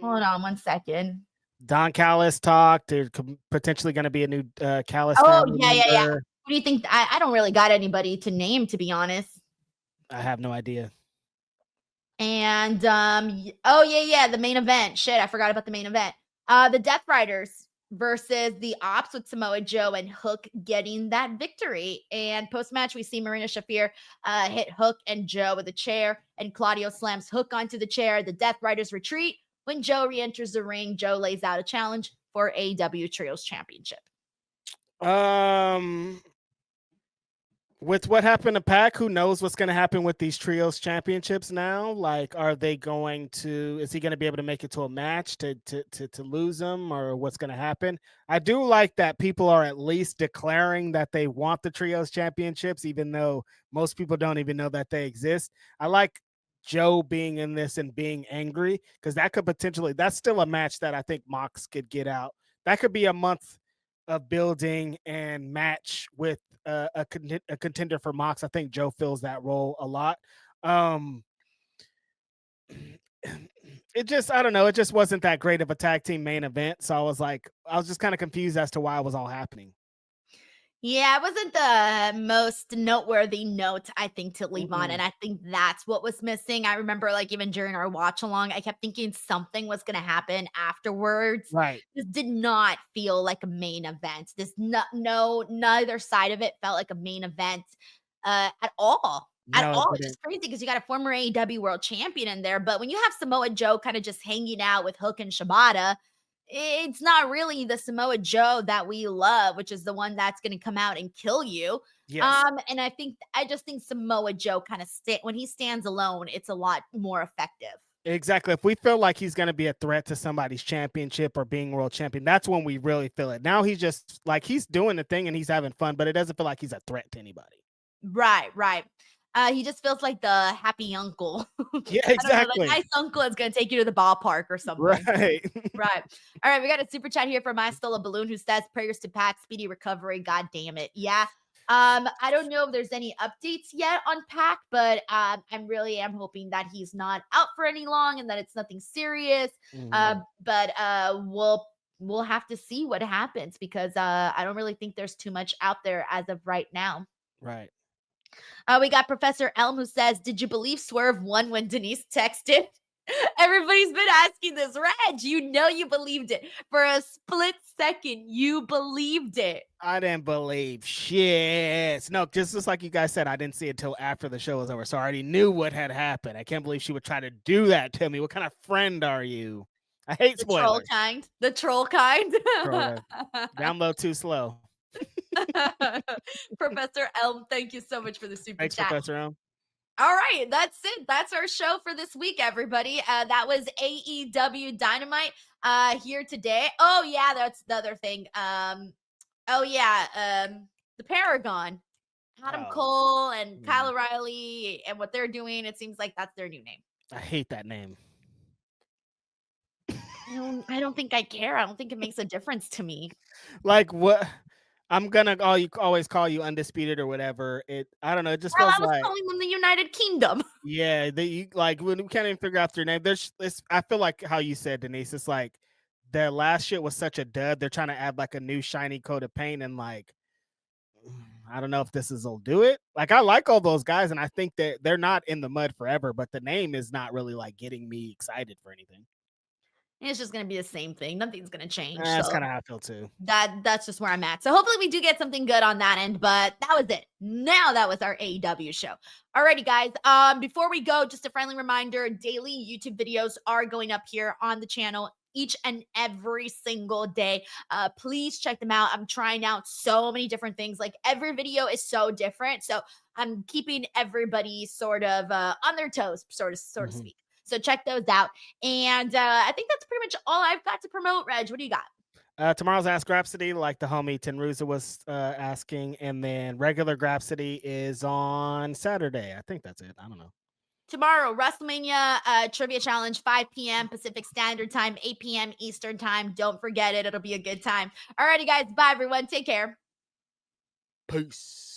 Hold on 1 second. Don Callis talked. There's potentially going to be a new Callis. Oh yeah. What do you think? I don't really got anybody to name, to be honest. I have no idea. And the main event. Shit, I forgot about the main event. The Death Riders versus the Ops with Samoa Joe and Hook getting that victory. And post-match, we see Marina Shafir hit Hook and Joe with a chair, and Claudio slams Hook onto the chair. The Death Riders retreat. When Joe re-enters the ring, Joe lays out a challenge for AEW Trios Championship. With what happened to Pac, who knows what's going to happen with these trios championships now? Like, is he going to be able to make it to a match to lose them, or what's going to happen? I do like that people are at least declaring that they want the trios championships, even though most people don't even know that they exist. I like Joe being in this and being angry, because that could potentially, that's still a match that I think Mox could get out. That could be a month of building and match with a contender for Mox. I think Joe fills that role a lot. It just, I don't know, it just wasn't that great of a tag team main event. So I was just kind of confused as to why it was all happening. Yeah, it wasn't the most noteworthy note, I think, to leave on. And I think that's what was missing. I remember, like, even during our watch along, I kept thinking something was going to happen afterwards. Right. This did not feel like a main event. Neither side of it felt like a main event at all. At No, it all. It's didn't. just crazy because you got a former AEW World Champion in there. But when you have Samoa Joe kind of just hanging out with Hook and Shibata, it's not really the Samoa Joe that we love, which is the one that's going to come out and kill you. Yes. And I just think Samoa Joe kind of when he stands alone, it's a lot more effective. Exactly. If we feel like he's going to be a threat to somebody's championship or being world champion, that's when we really feel it. Now he's just like, he's doing the thing and he's having fun, but it doesn't feel like he's a threat to anybody. Right. He just feels like the happy uncle. Yeah, I don't know, exactly. the nice uncle is going to take you to the ballpark or something. Right. Right. All right. We got a super chat here from I Stole a Balloon who says prayers to Pac, speedy recovery. God damn it. Yeah. I don't know if there's any updates yet on Pac, but I really am hoping that he's not out for any long and that it's nothing serious. But we'll have to see what happens because I don't really think there's too much out there as of right now. Right. We got Professor Elm who says, did you believe Swerve won when Denise texted? Everybody's been asking this. Reg, you believed it. For a split second, you believed it. I didn't believe shit. No, just like you guys said, I didn't see it until after the show was over. So I already knew what had happened. I can't believe she would try to do that to me. What kind of friend are you? I hate spoilers. The troll kind. Download too slow. Professor Elm, thank you so much for the super Thanks, chat. Professor Elm. All right, that's it. That's our show for this week, everybody. That was AEW Dynamite here today. Oh yeah, that's the other thing. The Paragon, Adam Cole and Kyle O'Reilly, and what they're doing. It seems like that's their new name. I hate that name. I don't think I care. I don't think it makes a difference to me. Like what? I'm gonna always call you Undisputed or whatever. I don't know. It just feels I was like calling them the United Kingdom. Yeah, like when we can't even figure out their name. I feel like how you said, Denise. It's like their last shit was such a dud. They're trying to add like a new shiny coat of paint, and like I don't know if will do it. Like I like all those guys, and I think that they're not in the mud forever. But the name is not really like getting me excited for anything. It's just going to be the same thing. Nothing's going to change. That's kind of how I feel too. That's just where I'm at. So hopefully we do get something good on that end, but that was it. Now that was our AEW show. Alrighty, guys. Before we go, just a friendly reminder, daily YouTube videos are going up here on the channel each and every single day. Please check them out. I'm trying out so many different things. Like every video is so different. So I'm keeping everybody sort of on their toes, so to speak. So check those out. And I think that's pretty much all I've got to promote. Reg, what do you got? Tomorrow's Ask Grapsody, like the homie Tenruza was asking. And then regular Grapsody is on Saturday. I think that's it. I don't know. Tomorrow, WrestleMania Trivia Challenge, 5 p.m. Pacific Standard Time, 8 p.m. Eastern Time. Don't forget it. It'll be a good time. Alrighty, guys. Bye, everyone. Take care. Peace.